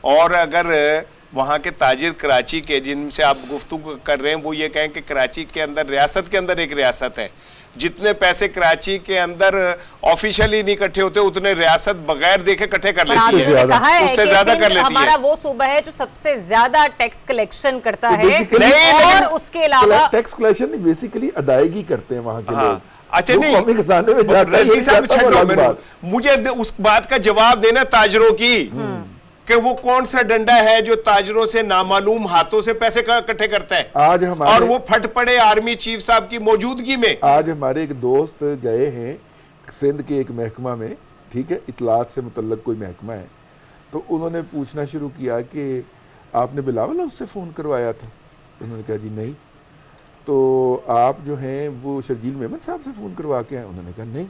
S3: और अगर वहाँ के ताजिर कराची के जिनसे आप गुफ्तगू कर रहे हैं वो ये कहें कि कराची के अंदर, रियासत के अंदर एक रियासत है, जितने पैसे कराची के अंदर ऑफिशियली नहीं इकट्ठे होते उतने रियासत बगैर देखे इकट्ठे कर लेती
S1: आपने
S3: है,
S1: कहा है
S3: उससे
S1: कि
S3: ज्यादा
S1: सिंध
S3: कर लेती
S1: हमारा
S3: है।
S1: वो सूबा है जो सबसे ज्यादा टैक्स कलेक्शन करता है,
S2: basically-
S3: नहीं,
S1: और
S3: लेकिन-
S1: उसके अलावा
S2: टैक्स कलेक्शन नहीं, बेसिकली अदायगी करते हैं वहां के
S3: हाँ,
S2: लोग।
S3: अच्छा
S2: जो
S3: नहीं,
S2: कौमी खजाने में जाता है,
S3: रजी
S2: यही
S3: साहब
S2: जाता है, वो
S3: छड्डो
S2: अलग
S3: मैनू,
S2: बात।
S3: मुझे उस बात का जवाब देना ताजरों की कि वो कौन सा डंडा है जो ताजरों से नामालूम हाथों से पैसे इकट्ठे करता है,
S2: आज हमारे
S3: और वो फट पड़े आर्मी चीफ साहब की मौजूदगी में।
S2: आज हमारे एक दोस्त गए हैं सिंध के एक महकमा में, ठीक है, इतलात से मुतल्लक कोई महकमा है, तो उन्होंने पूछना शुरू किया कि आपने बिलावल उससे फ़ोन करवाया था? उन्होंने कहा जी नहीं। तो आप जो हैं वो शर्जील मेमन साहब से फ़ोन करवा के आए? उन्होंने कहा नहीं।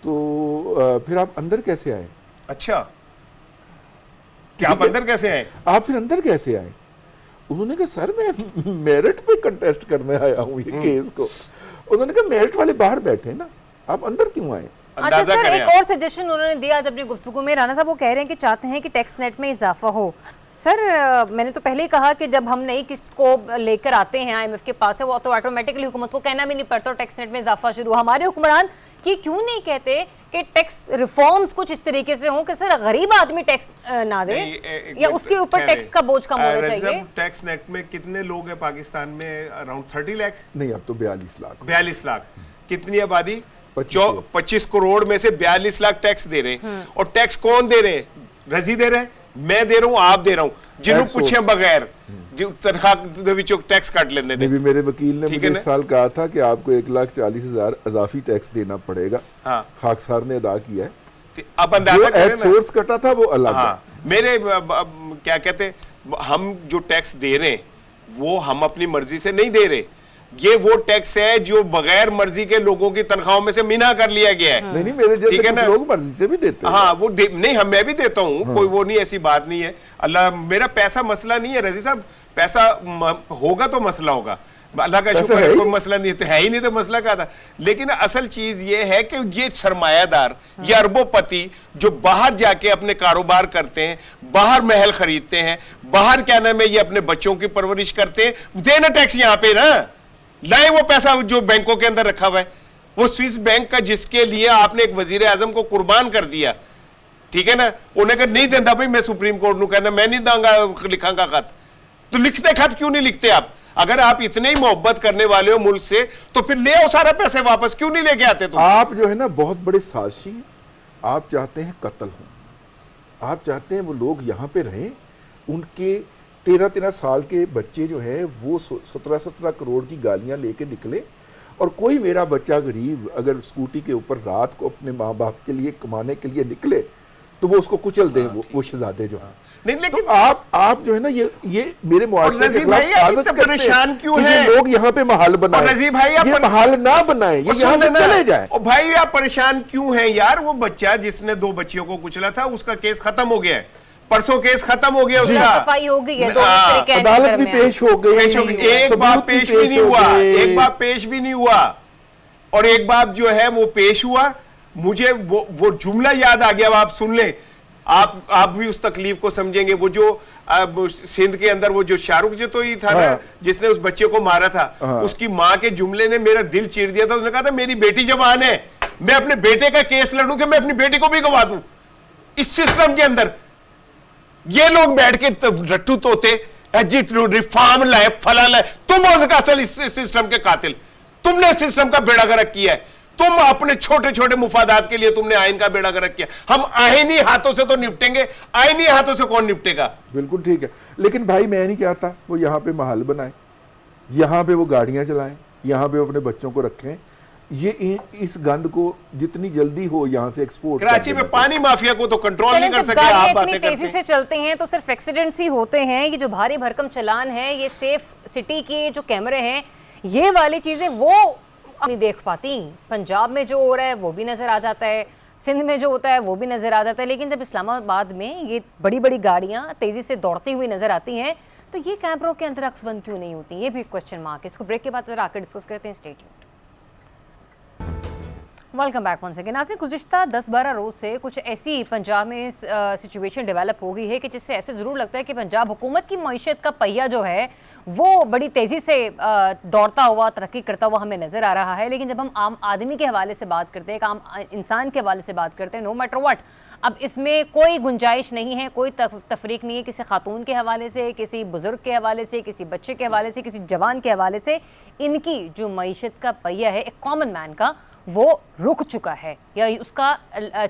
S2: तो फिर आप अंदर कैसे आए?
S3: अच्छा, क्या आप अंदर कैसे आए?
S2: आप फिर अंदर कैसे आए? उन्होंने कहा सर मैं मेरिट पे कंटेस्ट करने आया हूँ ये केस को। उन्होंने कहा मेरिट वाले बाहर बैठे ना, आप अंदर क्यों आए?
S1: अच्छा
S3: अंदाजा
S1: सर,
S3: करें
S1: एक
S3: आप।
S1: और सजेशन उन्होंने दिया आज अपनी गुफ्तगू में। राना साहब वो कह रहे हैं कि चाहते हैं कि टैक्स नेट में इजाफा हो। सर मैंने तो पहले ही कहा कि जब हम नई किस्त को लेकर आते हैं IMF के पास है, वो तो ऑटोमेटिकली हुकूमत को कहना भी नहीं पड़ता और टैक्स नेट में इजाफा शुरू। हमारे हुक्मरान की क्यों नहीं कहते कि टैक्स रिफॉर्म्स कुछ इस तरीके से हों कि सर गरीब आदमी टैक्स ना दे, या उसके ऊपर टैक्स का बोझ कम होना चाहिए?
S3: टैक्स नेट में कितने लोग हैं पाकिस्तान में? अराउंड 30 लाख,
S2: नहीं, अब तो 42 लाख।
S3: 42 लाख। कितनी आबादी?
S2: 25
S3: करोड़ में से 42 लाख टैक्स दे रहे हैं। और टैक्स कौन दे रहे हैं? रजी दे रहे हैं, मैं दे रहा हूं, आप दे रहा हूं, जिन्हों
S2: Tax
S3: पूछे बगैर जो तनख्वाह दे विचों टैक्स काट लेंदे ने।
S2: नहीं, भी मेरे वकील ने
S3: ठीक
S2: मुझे
S3: है ना?
S2: इस साल कहा था कि आपको 1,40,000 इजाफी टैक्स देना पड़ेगा।
S3: हाँ।
S2: खाकसार ने अदा किया है।
S3: अब
S2: जो
S3: अंदाजा करें
S2: एट
S3: ना।
S2: सोर्स कटा था वो अलग है।
S3: हाँ, मेरे क्या कहते हैं, हम जो टैक्स दे रहे हैं वो हम अपनी मर्जी से नहीं दे रहे, ये वो टैक्स है जो बगैर मर्जी के लोगों की तनख्वाहों में से मिना कर लिया गया है।
S2: नहीं मेरे
S3: ठीक
S2: जैसे
S3: है ना?
S2: कुछ लोग मर्जी से भी देते हैं।
S3: हाँ वो नहीं, हम मैं भी देता हूँ, कोई वो नहीं, ऐसी बात नहीं है। अल्लाह, मेरा पैसा मसला नहीं है रजी साहब, पैसा होगा तो मसला होगा, अल्लाह का शुक्र है, कोई मसला नहीं है ही नहीं तो मसला क्या था। लेकिन असल चीज ये है कि ये सरमायादार, ये अरबोपति जो बाहर जाके अपने कारोबार करते हैं, बाहर महल खरीदते हैं, बाहर क्या नाम है ये अपने बच्चों की परवरिश करते हैं, देना टैक्स यहाँ पे ना, लाए वो पैसा जो बैंकों के अंदर रखा हुआ है, वो स्विस बैंक का जिसके लिए आपने एक वजीर आजम को कुर्बान कर दिया, ठीक है ना, उन्हें कहा नहीं देता भाई, मैं सुप्रीम कोर्ट ਨੂੰ कहता मैं नहीं दूंगा लिखांगा खत, तो लिखते खत क्यों नहीं लिखते आप? अगर आप इतने ही मोहब्बत करने वाले हो मुल्क से तो फिर ले आओ सारा पैसे वापस, क्यों नहीं लेके आते तुम?
S2: आप जो है ना बहुत बड़े साजिशी, आप चाहते हैं कत्ल हो, आप चाहते हैं वो लोग यहाँ पे रहें, उनके 13-13 साल के बच्चे जो है वो 17-17 करोड़ की गालियां लेके निकले, और कोई मेरा बच्चा गरीब अगर स्कूटी के ऊपर रात को अपने माँ बाप के लिए कमाने के लिए निकले तो वो उसको कुचल दें, वो शहजादे जो
S3: नहीं, लेकिन
S2: तो आप जो है ना ये मेरे मुआशरे के खिलाफ साजिश करते हैं
S3: परेशान क्यों
S2: कि ये
S3: हैं?
S2: लोग यहाँ पे महल बनाएं।
S3: रजी भाई
S2: ये महल ना बनाएं, ये यहाँ से चले जाएं।
S3: और भाई आप परेशान क्यों हैं यार? वो बच्चा जिसने 2 बच्चियों को कुचला था उसका केस खत्म हो गया है, परसों केस खत्म हो गया उसका,
S1: सफाई हो गई है,
S2: अदालत भी पेश हो गई,
S3: एक बाप पेश भी नहीं हुआ, एक बाप पेश भी नहीं हुआ, और एक बाप जो है वो पेश हुआ। मुझे वो जुमला याद आ गया, आप सुन लें, आप भी उस तकलीफ को समझेंगे। वो जो सिंध के अंदर वो जो शाहरुख जो तो ही था ना, जिसने उस बच्चे को मारा था, उसकी माँ के जुमले ने मेरा दिल चीर दिया था। उसने कहा था मेरी बेटी जवान है, मैं अपने बेटे का केस लड़ूं कि मैं अपनी बेटी को भी गवा दूं। इस सिस्टम के अंदर ये लोग बैठ के रट्टू तोते रिफॉर्म लाए, फला लाए, तुम हो सका असल इस सिस्टम के कातिल, तुमने सिस्टम का बेड़ा गर्क किया है, तुम अपने छोटे छोटे मुफादात के लिए तुमने आइन का बेड़ा गर्क किया। हम आईनी हाथों से तो निपटेंगे, आईनी हाथों से कौन निपटेगा?
S2: बिल्कुल ठीक है, लेकिन भाई मैं नहीं चाहता वो यहाँ पे महल बनाए, यहाँ पे वो गाड़ियां चलाएं, यहाँ पे वो अपने बच्चों को रखें। ये इस गंद को जितनी जल्दी हो यहाँ से एक्सपोर्ट,
S3: कराची में पानी माफिया को तो कंट्रोल नहीं कर सके। आप बातें करते
S1: तेजी से चलते हैं तो सिर्फ एक्सीडेंट्स ही होते हैं। ये जो भारी भरकम चलान है, ये सेफ सिटी के जो कैमरे हैं, ये वाली चीजें वो नहीं देख पाती। पंजाब में जो हो रहा है वो भी नजर आ जाता है, सिंध में जो होता है वो भी नजर आ जाता है, लेकिन जब इस्लामाबाद में ये बड़ी बड़ी गाड़ियां तेजी से दौड़ती हुई नजर आती हैं तो ये कैमरों के अंदर अक्सबंद क्यों नहीं होती? ये भी क्वेश्चन मार्क है। इसको ब्रेक के बाद जरा आकर डिस्कस करते हैं। Stay tuned. Welcome back once again. नाज़रीन, गुज़िश्ता 10-12 रोज़ से कुछ ऐसी पंजाब में सिचुएशन डेवलप हो गई है कि जिससे ऐसे ज़रूर लगता है कि पंजाब हुकूमत की मईशत का पहिया जो है वो बड़ी तेज़ी से दौड़ता हुआ, तरक्की करता हुआ हमें नज़र आ रहा है। लेकिन जब हम आम आदमी के हवाले से बात करते हैं, आम इंसान के हवाले से बात करते हैं, नो मैटर व्हाट, अब इसमें कोई गुंजाइश नहीं है, कोई तफरीक नहीं है किसी खातून के हवाले से, किसी बुज़ुर्ग के हवाले से, किसी बच्चे के हवाले से, किसी जवान के हवाले से। इनकी जो मईशत का पहिया है, एक कॉमन मैन का, वो रुक चुका है या उसका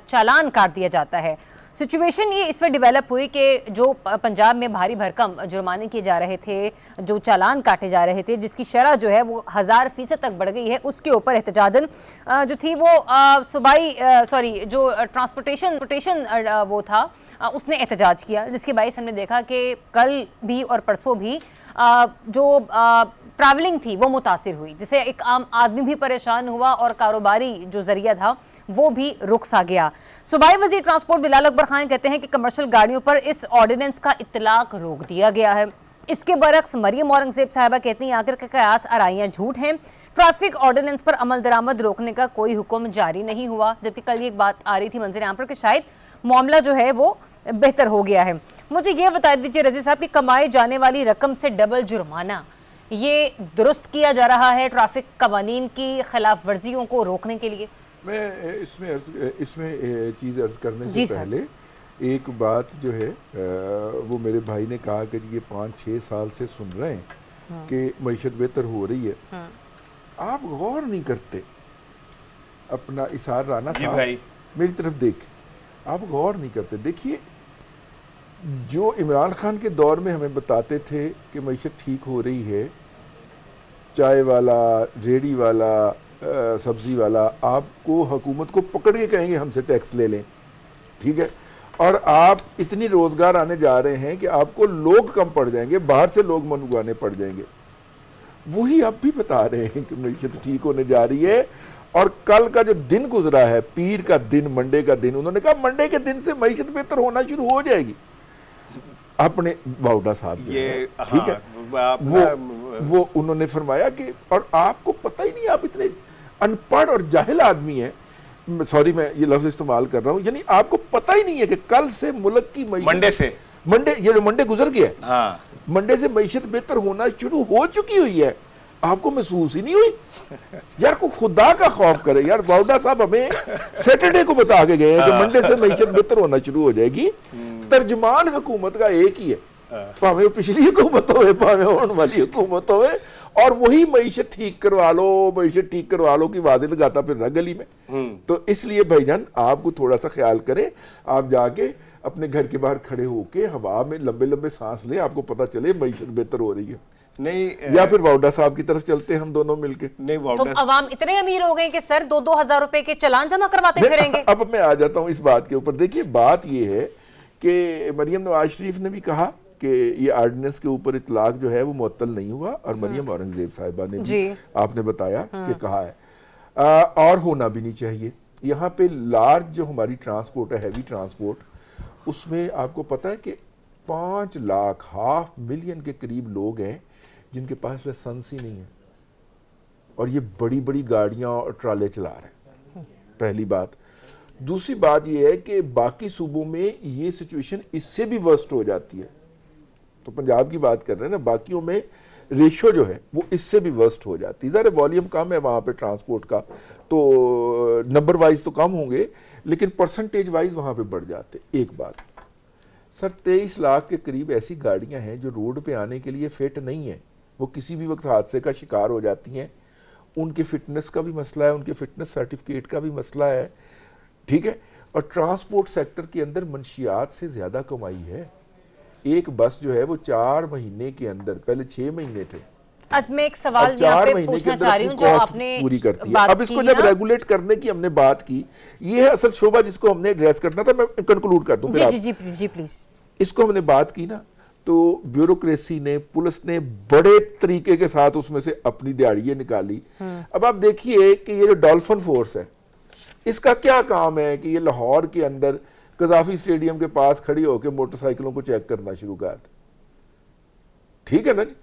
S1: चालान काट दिया जाता है। सिचुएशन ये इस पर डेवलप हुई कि जो पंजाब में भारी भरकम जुर्माने किए जा रहे थे, जो चालान काटे जा रहे थे, जिसकी शरह जो है वो 1000% तक बढ़ गई है, उसके ऊपर एहतजाजन जो थी वो जो ट्रांसपोर्टेशन वो था उसने एहतजाज किया, जिसके बायस हमने देखा कि कल भी और परसों भी जो ट्रैवलिंग थी वो मुतासिर हुई, जिससे एक आम आदमी भी परेशान हुआ और कारोबारी जो जरिया था वो भी रुक सा गया। सूबाई वज़ीर ट्रांसपोर्ट बिलाल अकबर खान कहते हैं कि कमर्शियल गाड़ियों पर इस ऑर्डिनेंस का इतलाक रोक दिया गया है। इसके बरक्स मरियम औरंगजेब साहिबा कहती हैं आखिर का कयास आराइयाँ झूठ हैं, ट्रैफिक ऑर्डिनेंस पर अमल दरामद रोकने का कोई हुक्म जारी नहीं हुआ। जबकि कल एक बात आ रही थी मंजर आम पर कि शायद मामला जो है वो बेहतर हो गया है। मुझे ये बता दीजिए रजी साहब कि कमाए जाने वाली रकम से डबल जुर्माना ये दुरुस्त किया जा रहा है ट्रैफिक कवानीन की खिलाफ वर्जियों को रोकने के लिए?
S2: मैं इसमें चीज़ अर्ज करने से पहले एक बात जो है वो मेरे भाई ने कहा कि ये 5-6 साल से सुन रहे हैं कि मईशत बेहतर हो रही है, आप गौर नहीं करते। अपना इसार राना साहब मेरी तरफ देख, आप गौर नहीं करते। देखिए, जो इमरान खान के दौर में हमें बताते थे कि मईशत ठीक हो रही है, चाय वाला, रेडी वाला, सब्जी वाला आपको हुकूमत को पकड़ के कहेंगे हमसे टैक्स ले लें, ठीक है, और आप इतनी रोजगार आने जा रहे हैं कि आपको लोग कम पड़ जाएंगे, बाहर से लोग मंगवाने पड़ जाएंगे। वही आप भी बता रहे हैं कि मीशत ठीक होने जा रही है। और कल का जो दिन गुजरा है, पीर का दिन, मंडे का दिन, उन्होंने कहा मंडे के दिन से मीशत बेहतर होना शुरू हो जाएगी। अपने बाउडा साहब जो है, ठीक है, वो उन्होंने फरमाया कि और आपको पता ही नहीं, आप इतने अनपढ़ और जाहिल आदमी हैं, सॉरी मैं ये लफ्ज इस्तेमाल कर रहा हूं, यानी आपको पता ही नहीं है कि कल से मुल्क की मंडे ये जो मंडे गुजर गया, हाँ, मंडे से मईशत बेहतर होना शुरू हो चुकी हुई है, आपको महसूस ही नहीं हुई? यार को खुदा का खौफ करे यार। बाउडा साहब हमें सैटरडे को बता के गए हैं कि मंडे से मईशत बेहतर होना शुरू हो जाएगी। तर्जमान हुकूमत का एक ही है, भावे पिछली हुकूमत होवे भावे होने वाली हुकूमत होवे, और वही मईशत ठीक करवा लो की आवाजें लगाता फिर रहा गली में। तो इसलिए भाईजान आपको थोड़ा सा ख्याल करें, आप जाके अपने घर के बाहर खड़े होके हवा में लंबे लंबे सांस लें, आपको पता चले मईशत बेहतर हो रही है। नहीं या फिर वाउडा साहब की तरफ चलते हैं हम दोनों मिलके।
S3: नहीं वाउडा
S1: तो अवाम इतने अमीर हो गए कि सर 2-2 हजार रुपए के चलान जमा करवाते फिरेंगे।
S2: अब मैं आ जाता हूं इस बात के ऊपर। देखिए बात यह है कि मरियम नवाज शरीफ ने भी कहा कि ये ऑर्डिनेंस के ऊपर इतलाक जो है वो मुअत्तल नहीं हुआ, और मरियम औरंगजेब साहिबा ने भी आपने बताया कि कहा है, और होना भी नहीं चाहिए। यहाँ पे लार्ज जो हमारी ट्रांसपोर्ट है, हैवी ट्रांसपोर्ट, उसमें आपको पता है कि 5 लाख, 500,000 के करीब लोग हैं जिनके पास लाइसेंस ही नहीं है, और ये बड़ी बड़ी गाड़ियां और ट्राले चला रहे हैं, पहली बात। दूसरी बात ये है कि बाकी सूबों में ये सिचुएशन इससे भी वर्स्ट हो जाती है। तो पंजाब की बात कर रहे हैं ना, बाकियों में रेशो जो है वो इससे भी वर्स्ट हो जाती है। ज़रा वॉल्यूम कम है वहाँ पे ट्रांसपोर्ट का, तो नंबर वाइज तो कम होंगे लेकिन परसेंटेज वाइज वहाँ पे बढ़ जाते। एक बात सर, 23 लाख के करीब ऐसी गाड़ियाँ हैं जो रोड पे आने के लिए फिट नहीं है, वो किसी भी वक्त हादसे का शिकार हो जाती हैं। उनके फिटनेस का भी मसला है, उनके फिटनेस सर्टिफिकेट का भी मसला है, ठीक है। और ट्रांसपोर्ट सेक्टर के अंदर मंशियात से ज़्यादा कमाई है। एक बस जो है वो 4 महीने के अंदर, पहले 6 महीने थे,
S1: आज मैं एक सवाल यहाँ पे पूछना चाह रही हूँ जो आपने
S2: पूरी करती है। अब इसको जब रेगुलेट करने की हमने बात की, ये है असल शोभा जिसको हमने एड्रेस करना था। मैं कंक्लूड कर दूं।
S1: जी प्लीज।
S2: इसको हमने बात की ना, तो ब्यूरोक्रेसी ने, पुलिस ने बड़े तरीके के साथ उसमें से अपनी दिहाड़ियां निकाली। अब आप देखिए कि ये जो डॉल्फिन फोर्स है, इसका क्या काम है कि ये लाहौर के अंदर कजाफी स्टेडियम के पास खड़ी होकर मोटरसाइकिलों को चेक करना शुरू कर दे, ठीक है ना जी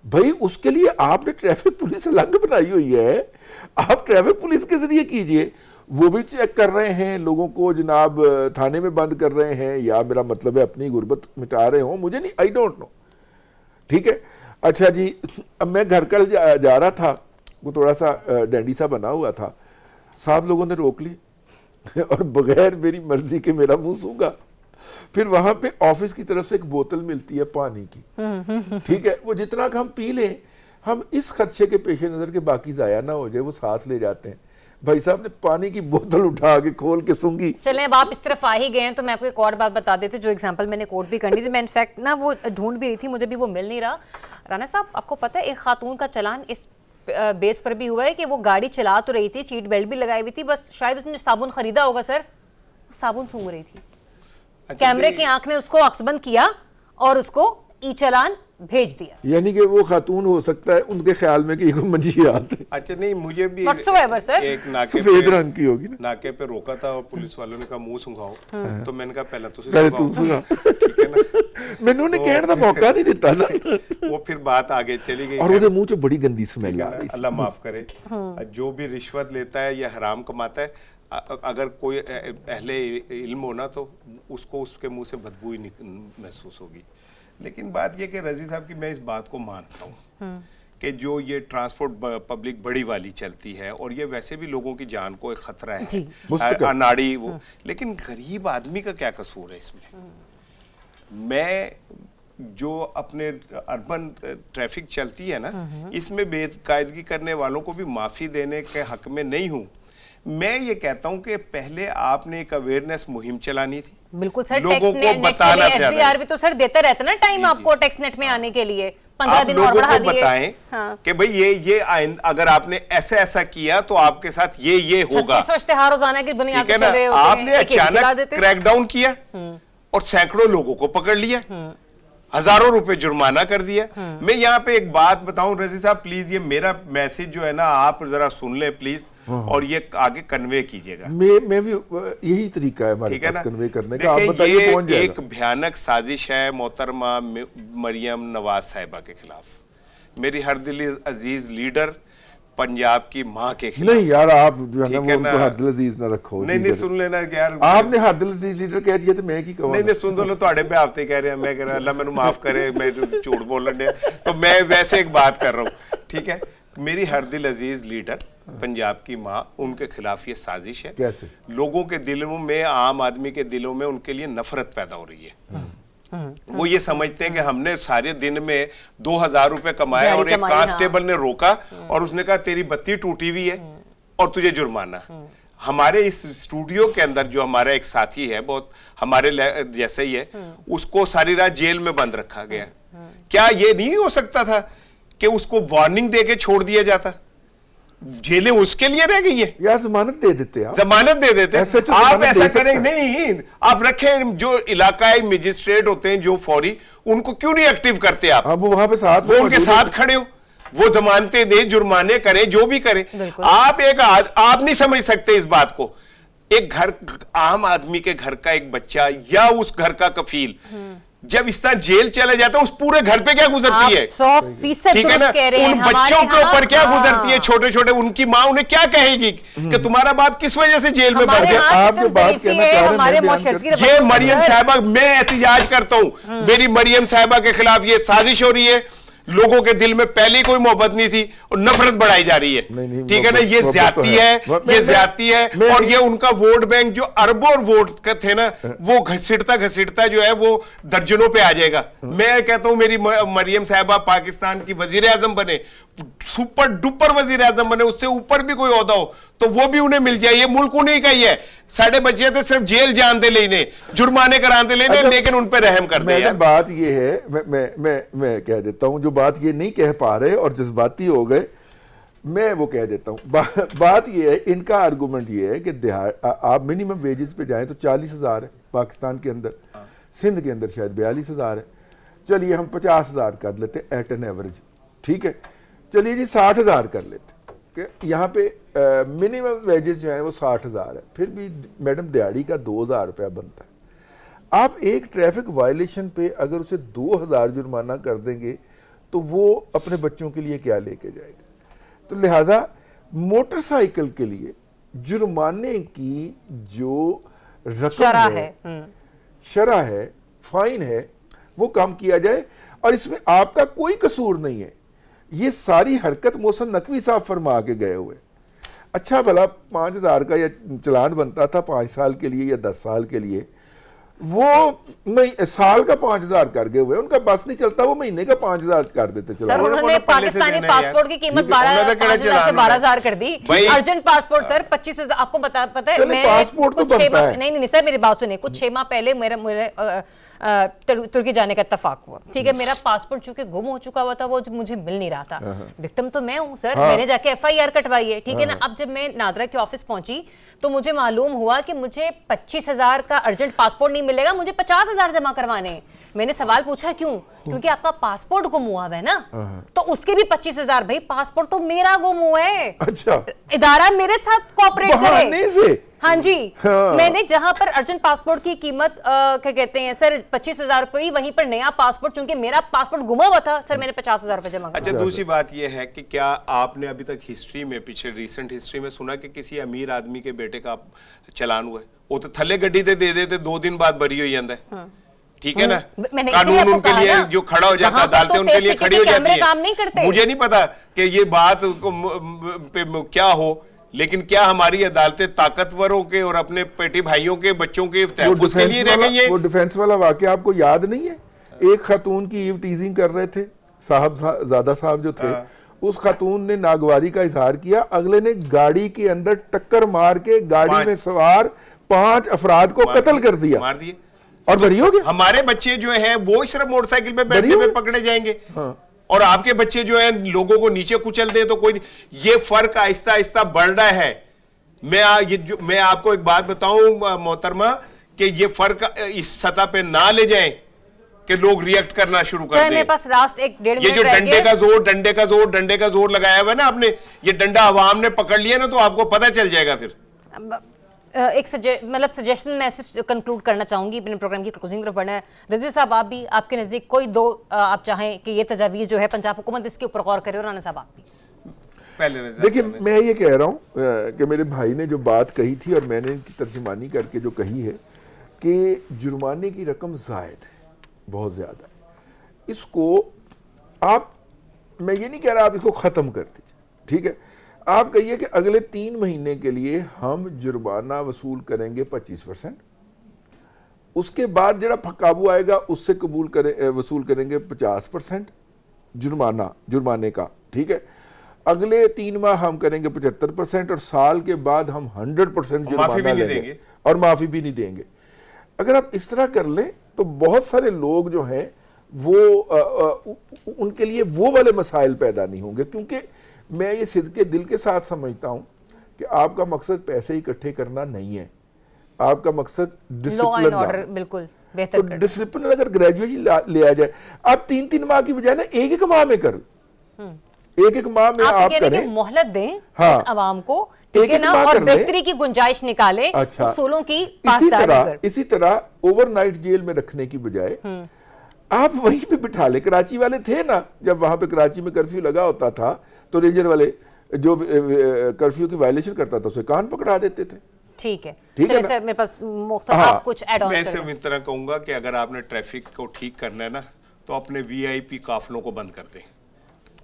S2: भाई। उसके लिए आपने ट्रैफिक पुलिस अलग बनाई हुई है, आप ट्रैफिक पुलिस के जरिए कीजिए। वो भी चेक कर रहे हैं लोगों को, जनाब थाने में बंद कर रहे हैं, या मेरा मतलब है अपनी गुर्बत मिटा रहे हो, मुझे नहीं, आई डोंट नो, ठीक है। अच्छा जी, अब मैं घर कल जा रहा था, वो थोड़ा सा डैंडी सा बना हुआ था, साहब लोगों ने रोक ली और बगैर मेरी मर्जी के मेरा मुंह सूंघा। फिर वहां पे ऑफिस की तरफ से एक बोतल मिलती है पानी की, ठीक है, वो जितना हम पी लें, हम इस खदशे के पेश नजर के बाकी जाया ना हो जाए, वो साथ ले जाते हैं। भाई साहब ने पानी की बोतल उठा के खोल के सूंघी।
S1: चलें, अब आप इस तरफ आ ही गए हैं तो मैं आपको एक और बात बता देती, जो एग्जांपल मैंने कोट भी करनी थी। मैं इनफैक्ट ना वो ढूंढ भी रही थी, मुझे भी वो मिल नहीं रहा। राना साहब, आपको पता है एक खातून का चलान इस बेस पर भी हुआ है कि वो गाड़ी चला तो रही थी, सीट बेल्ट भी लगाई हुई थी, बस शायद उसने साबुन खरीदा होगा सर, साबुन सूंघ रही थी। अच्छा, कैमरे की आंख ने उसको अक्सबंद किया और उसको ई चलान भेज दिया।
S2: यानी कि वो खातून हो सकता है उनके ख्याल में कि ये मंजियात है।
S3: अच्छा नहीं, मुझे भी
S1: सर
S3: एक नाके
S2: सफेद रंग की होगी ना,
S3: नाके पे रोका था और पुलिस वालों ने कहा मुंह सूंघाओ, तो मैंने कहा पहले तो
S2: ठीक है ना, मैंने उन्हें कहने का मौका नहीं दिता ना।
S3: वो फिर बात आगे चली गई
S2: और उसके मुंह से बड़ी गंदी स्मेल आ रही।
S3: अल्लाह माफ करे, जो भी रिश्वत लेता है या हराम कमाता है, अगर कोई अहले इल्म होना तो उसको उसके मुंह से बदबू ही महसूस होगी। लेकिन बात यह कि रजी साहब की मैं इस बात को मानता हूँ कि जो ये ट्रांसपोर्ट पब्लिक बड़ी वाली चलती है, और ये वैसे भी लोगों की जान को एक खतरा है, अनाड़ी वो, लेकिन गरीब आदमी का क्या कसूर है इसमें? मैं जो अपने अर्बन ट्रैफिक चलती है ना, इसमें बेकायदगी करने वालों को भी माफ़ी देने के हक में नहीं हूँ। मैं ये कहता हूँ कि पहले आपने एक अवेयरनेस मुहिम चलानी थी।
S1: बिल्कुल सर,
S3: लोगों को बताना चाहिए।
S1: भी तो सर देता रहता ना टाइम आपको टेक्स्ट नेट में आने के लिए, 15 दिन और बढ़ा दिए।
S3: लोगों को बताएं कि भाई ये अगर आपने ऐसा किया तो आपके साथ ये होगा।
S1: इश्तेहार रोजाना की बुनियाद पर चल रहे होते हैं।
S3: आपने अचानक क्रैकडाउन किया और सैकड़ों लोगों को पकड़ लिया। हजारों रुपए जुर्माना कर दिया। मैं यहाँ पे एक बात बताऊं रजी साहब, प्लीज ये मेरा मैसेज जो है ना आप जरा सुन ले प्लीज, और ये आगे कन्वे कीजिएगा।
S2: मैं भी यही तरीका है हमारे पास कन्वे करने का। आप बताइए,
S3: देखिए
S2: पहुंच
S3: ये
S2: जाएगा।
S3: एक भयानक साजिश है मोहतरमा मरियम नवाज साहिबा के खिलाफ, मेरी हर दिल अजीज लीडर पंजाब की मां के खिलाफ।
S2: नहीं यार, आप जो है
S3: ठीक
S2: ना
S3: है
S2: वो
S3: ना?
S2: उनको हरदिल अजीज ना रखो।
S3: नहीं सुन लेना यार,
S2: आपने हरदिल अजीज लीडर कह दिया तो मैं की कहूँ।
S3: नहीं सुन दो, ਤੁਹਾਡੇ पे हफ्ते कह रहे हैं, मैं कह रहा अल्लाह मैंने माफ करे, मैं जो झूठ बोल रहे हैं, तो मैं वैसे एक बात कर रहा हूँ, ठीक है। मेरी हर दिल अजीज लीडर पंजाब की माँ, उनके खिलाफ ये साजिश है।
S2: कैसे?
S3: लोगों के दिलों में, आम आदमी के दिलों में उनके लिए नफरत पैदा हो रही है। वो ये समझते हैं कि हमने सारे दिन में 2000 रुपए कमाए और एक कांस्टेबल ने रोका और उसने कहा तेरी बत्ती टूटी हुई है और तुझे जुर्माना। हमारे इस स्टूडियो के अंदर जो हमारा एक साथी है, बहुत हमारे जैसे ही है, उसको सारी रात जेल में बंद रखा गया। क्या ये नहीं हो सकता था कि उसको वार्निंग देके छोड़ दिया जाता? जेलें उसके लिए रह गई है
S2: यार, जमानत दे देते आप।
S3: जमानत दे देते
S2: ऐसे तो
S3: आप
S2: जमानत
S3: ऐसा
S2: दे सकते
S3: करें
S2: हैं।
S3: नहीं, आप रखें जो इलाकाई मजिस्ट्रेट होते हैं जो फौरी, उनको क्यों नहीं एक्टिव करते आप?
S2: वो वहां पे साथ
S3: वो उनके साथ खड़े हो, वो जमानतें दे, जुर्माने करें, जो भी करें। आप आप नहीं समझ सकते इस बात को। एक घर, आम आदमी के घर का एक बच्चा या उस घर का कफील जब इस तरह जेल चले जाता है, उस पूरे घर पे क्या गुजरती है?
S1: 100%
S3: ठीक है ना?
S1: कह रहे हैं।
S3: उन बच्चों के ऊपर क्या गुजरती है, छोटे छोटे, उनकी माँ उन्हें क्या कहेगी कि तुम्हारा बाप किस वजह से जेल में बढ़ गया?
S2: आप जो बात कहना चाह रहे हैं,
S3: ये मरियम साहिबा, मैं एहतिजाज करता हूं, मेरी मरियम साहिबा के खिलाफ ये साजिश हो रही है। लोगों के दिल में पहले कोई मोहब्बत नहीं थी और नफरत बढ़ाई जा रही है। ठीक है ना? ये ज्यादती है, ये ज्यादती है। और ये उनका वोट बैंक जो अरबों वोट थे ना, वो घसीटता घसीटता जो है वो दर्जनों पे आ जाएगा। मैं कहता हूं मेरी मरियम साहिबा पाकिस्तान की वजीर आजम बने, सुपर डुपर वजीर आजम बने, उससे ऊपर भी कोई ओहदा हो तो वो भी उन्हें मिल जाए। ये मुल्क उन्हीं का ही है। साढ़े बच्चे थे सिर्फ जेल जानते लेने, जुर्माने कराते लेने, लेकिन उन पर रहम कर दे।
S2: बात ये है, मैं कह देता हूं, जो बात ये नहीं कह पा रहे और जज्बाती हो गए, मैं वो कह देता हूं। बात ये है, इनका आर्गूमेंट ये है कि आप मिनिमम वेजेस पे जाएं तो 40,000 है पाकिस्तान के अंदर, सिंध के अंदर शायद 42,000 है। चलिए हम 50,000 कर लेते एट एन एवरेज, ठीक है। चलिए जी 60,000 कर लेते कि यहाँ पे मिनिमम वेजेस जो है वो 60,000 है। फिर भी मैडम दिहाड़ी का 2,000 रुपया बनता है। आप एक ट्रैफिक वायलेशन पे अगर उसे 2,000 जुर्माना कर देंगे तो वो अपने बच्चों के लिए क्या लेके जाएगा? तो लिहाजा मोटरसाइकिल के लिए जुर्माने की जो रकम है, शरह है, फाइन है, वो कम किया जाए। और इसमें आपका कोई कसूर नहीं है। ये सारी हरकत मोहसिन नकवी साहब फरमा के गए हुए। अच्छा भला 5,000 का या चलान बनता था 5 साल के लिए या 10 साल के लिए, वो साल का 5,000 कर गए हुए। उनका बस नहीं चलता, वो महीने का 5,000 कर देते।
S1: सर उन्होंने पाकिस्तानी पासपोर्ट की कीमत 5,000 से 12,000 कर दी। Urgent passport sir 25,000। आपको पता है, मैं
S2: पासपोर्ट तो बनता है।
S1: नहीं सर मेरी बात सुनिए, कुछ 6 माह पहले मेरे तुर्की जाने का इत्तेफाक हुआ। ठीक है, मेरा पासपोर्ट चूंकि गुम हो चुका हुआ था, वो मुझे मिल नहीं रहा था। विक्टिम तो मैं हूं सर, मैंने जाके FIR कटवाई है। ठीक है ना? अब जब मैं नादरा के ऑफिस पहुंची तो मुझे मालूम हुआ कि मुझे 25,000 का अर्जेंट पासपोर्ट नहीं मिलेगा, मुझे 50,000 जमा करवाने। मैंने सवाल पूछा क्यों? क्योंकि आपका पासपोर्ट गुम हुआ है ना, तो उसके भी 25,000। भाई पासपोर्ट तो मेरा गुम हुआ है।
S2: अच्छा,
S1: इदारा मेरे साथ कोऑपरेट करे। हाँ जी,
S2: हाँ।
S1: मैंने जहां पर अर्जेंट पासपोर्ट की कीमत क्या कहते हैं सर 25,000 रुपये, वहीं पर नया पासपोर्ट, चूंकि मेरा पासपोर्ट गुमा हुआ था सर, मैंने 50,000 रुपए जमा किया।
S3: अच्छा, दूसरी बात यह है कि क्या आपने अभी तक हिस्ट्री में, पीछे रिसेंट हिस्ट्री में सुना कि किसी अमीर आदमी के बेटे का चालान हुआ है? वो तो थले गड्डी दे देते, 2 दिन बाद बरी हो जाता है। ठीक है ना? कानून उनके लिए जो खड़ा हो जाता है, अदालतें उनके लिए खड़ी हो जाती है। मुझे नहीं पता कि ये बात पे क्या हो, लेकिन क्या हमारी अदालतें ताकतवरों के और अपने पेटी भाइयों के बच्चों के तहफ़्फ़ुज़ के लिए रह गई है?
S2: वो डिफेंस वाला वाकया आपको याद नहीं है? एक खातून की ईव टीजिंग कर रहे थे साहबजादा साहब जो थे, उस खातून ने नागवारी का इजहार किया, अगले ने गाड़ी के अंदर टक्कर मार के गाड़ी में सवार 5 अफराद को कत्ल कर दिया,
S3: मार दिए
S2: और बरी हो गया।
S3: हमारे बच्चे जो हैं वो सिर्फ मोटरसाइकिल पे बैठने में पकड़े जाएंगे। और आपके बच्चे जो हैं लोगों को नीचे कुचल दे तो कोई नहीं। ये फर्क आहिस्ता आहिस्ता बढ़ रहा है। मैं आपको एक बात बताऊं मोहतरमा, कि ये फर्क इस सतह पे ना ले जाएं कि लोग रिएक्ट करना शुरू कर
S1: चलिए
S3: दें।
S1: मेरे पास लास्ट एक 1.5
S3: ये
S1: मिनट
S3: जो
S1: रह
S3: डंडे
S1: गया।
S3: का जोर लगाया हुआ है ना आपने, ये डंडा अवाम ने पकड़ लिया ना, तो आपको पता चल जाएगा फिर।
S1: एक सजेशन मैं सिर्फ कंक्लूड करना चाहूंगी, अपने प्रोग्राम की क्लोजिंग तरफ बढ़ना है। रज़ी साहब, आप भी, आपके नज़दीक कोई दो आप चाहें कि ये तजावीज़ जो है पंजाब हुकूमत इसके ऊपर गौर करे, और राना साहब आप भी।
S3: पहले नजर
S2: देखिए, मैं ये कह रहा हूँ कि मेरे भाई ने जो बात कही थी और मैंने इनकी तर्जुमानी करके जो कही है कि जुर्माने की रकम ज़ायद है, बहुत ज़्यादा। इसको आप, मैं ये नहीं कह रहा आप इसको ख़त्म कर दीजिए, ठीक है। आप कहिए कि अगले 3 महीने के लिए हम जुर्माना वसूल करेंगे 25%, उसके बाद जरा काबू आएगा उससे वसूल करेंगे 50% जुर्माने का, ठीक है। अगले 3 माह हम करेंगे 75% और साल के बाद हम 100% जुर्माना लेंगे और माफी भी नहीं देंगे। अगर आप इस तरह कर लें तो बहुत सारे लोग जो हैं वो उनके लिए वो वाले मसाइल पैदा नहीं होंगे, क्योंकि मैं ये सिद्के दिल के साथ समझता हूं कि आपका मकसद पैसे इकट्ठे करना नहीं है, आपका मकसद
S1: लॉ एंड ऑर्डर बिल्कुल बेहतर
S2: तो
S1: करना।
S2: डिसिप्लिन अगर ग्रेजुएटली ले आ जाए, आप 3-3 माह की बजाय ना एक माह में कर, एक माह में आप करें,
S1: मोहलत दें
S2: हाँ,
S1: इस अवाम को, ठीक है
S2: एक
S1: ना,
S2: माह
S1: और
S2: कर लें।
S1: बेहतरी की गुंजाइश निकाले,
S2: अच्छा,
S1: उसूलों की पासदारी कर।
S2: इसी तरह ओवरनाइट जेल में रखने की बजाय आप वहीं पे बिठा ले। कराची वाले थे ना, जब वहां पे कराची में कर्फ्यू लगा होता था तो रेंजर वाले जो कर्फ्यू की वायलेशन करता था उसे कान पकड़ा देते थे।
S1: ठीक है,
S2: ठीक है
S1: चलिए
S2: ना?
S1: सर, मेरे पास मुख्तलिफ
S2: हाँ,
S1: आप कुछ ऐड ऑन
S3: मैं
S1: करें।
S3: सिर्फ इस तरह कहूंगा कि अगर आपने ट्रैफिक को ठीक करना है ना, तो अपने वीआईपी काफिलों को बंद कर दें।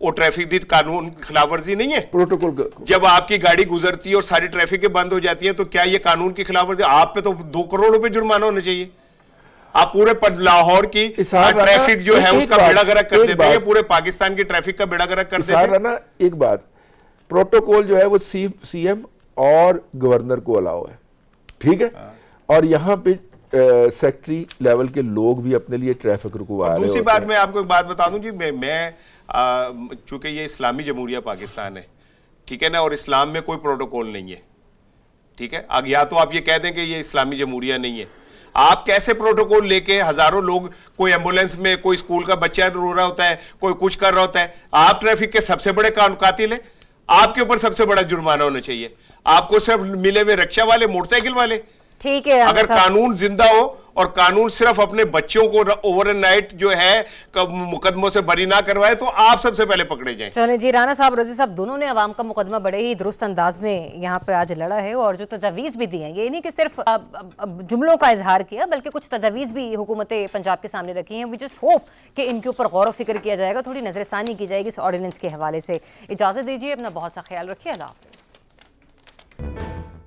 S3: वो ट्रैफिक दी कानून खिलाफ वर्जी नहीं है।
S2: प्रोटोकॉल
S3: जब आपकी गाड़ी गुजरती है और सारी ट्रैफिक बंद हो जाती है, तो क्या ये कानून की खिलाफ वर्जी? आप पे तो 2 करोड़ रुपए जुर्माना होना चाहिए। आप पूरे लाहौर की ट्रैफिक जो है उसका बेड़ा गर्क कर देते हैं, पूरे पाकिस्तान की ट्रैफिक का बेड़ा गर्क कर देते हैं
S2: ना। एक बात, प्रोटोकॉल जो है वो सीएम और गवर्नर को अलाउ है, ठीक है, और यहाँ पे सेक्रेटरी लेवल के लोग भी अपने लिए ट्रैफिक रुकवा रहे हैं।
S3: दूसरी बात, मैं आपको एक बात बता दूं जी, मैं चूंकि ये इस्लामी जमहूरिया पाकिस्तान है, ठीक है ना, और इस्लाम में कोई प्रोटोकॉल नहीं है, ठीक है। अब या तो आप ये कह दें कि ये इस्लामी जमहूरिया नहीं है, आप कैसे प्रोटोकॉल लेके हजारों लोग, कोई एम्बुलेंस में कोई स्कूल का बच्चा रो रहा होता है, कोई कुछ कर रहा होता है, आप ट्रैफिक के सबसे बड़े कातिल है, आपके ऊपर सबसे बड़ा जुर्माना होना चाहिए। आपको सिर्फ मिले हुए रिक्शा वाले, मोटरसाइकिल वाले,
S1: ठीक है।
S3: अगर कानून जिंदा हो और कानून सिर्फ अपने बच्चों को ओवरनाइट जो है मुकदमों से बरी ना करवाए, तो आप सबसे पहले पकड़े जाएं।
S1: चले जी, राना साहब, रज़ी साहब, दोनों ने अवाम का मुकदमा बड़े ही दुरुस्त अंदाज में यहाँ पे आज लड़ा है, और जो तजावीज़ भी दी हैं, ये नहीं कि सिर्फ जुमलों का इजहार किया, बल्कि कुछ तजावीज़ भी हुकूमत पंजाब के सामने रखी हैं। वी जस्ट होप कि इनके ऊपर गौर व फिक्र किया जाएगा, थोड़ी नजरसानी की जाएगी इस ऑर्डिनेंस के हवाले से। इजाज़त दीजिए, अपना बहुत सा ख्याल रखिए, अल्लाह हाफ़िज़।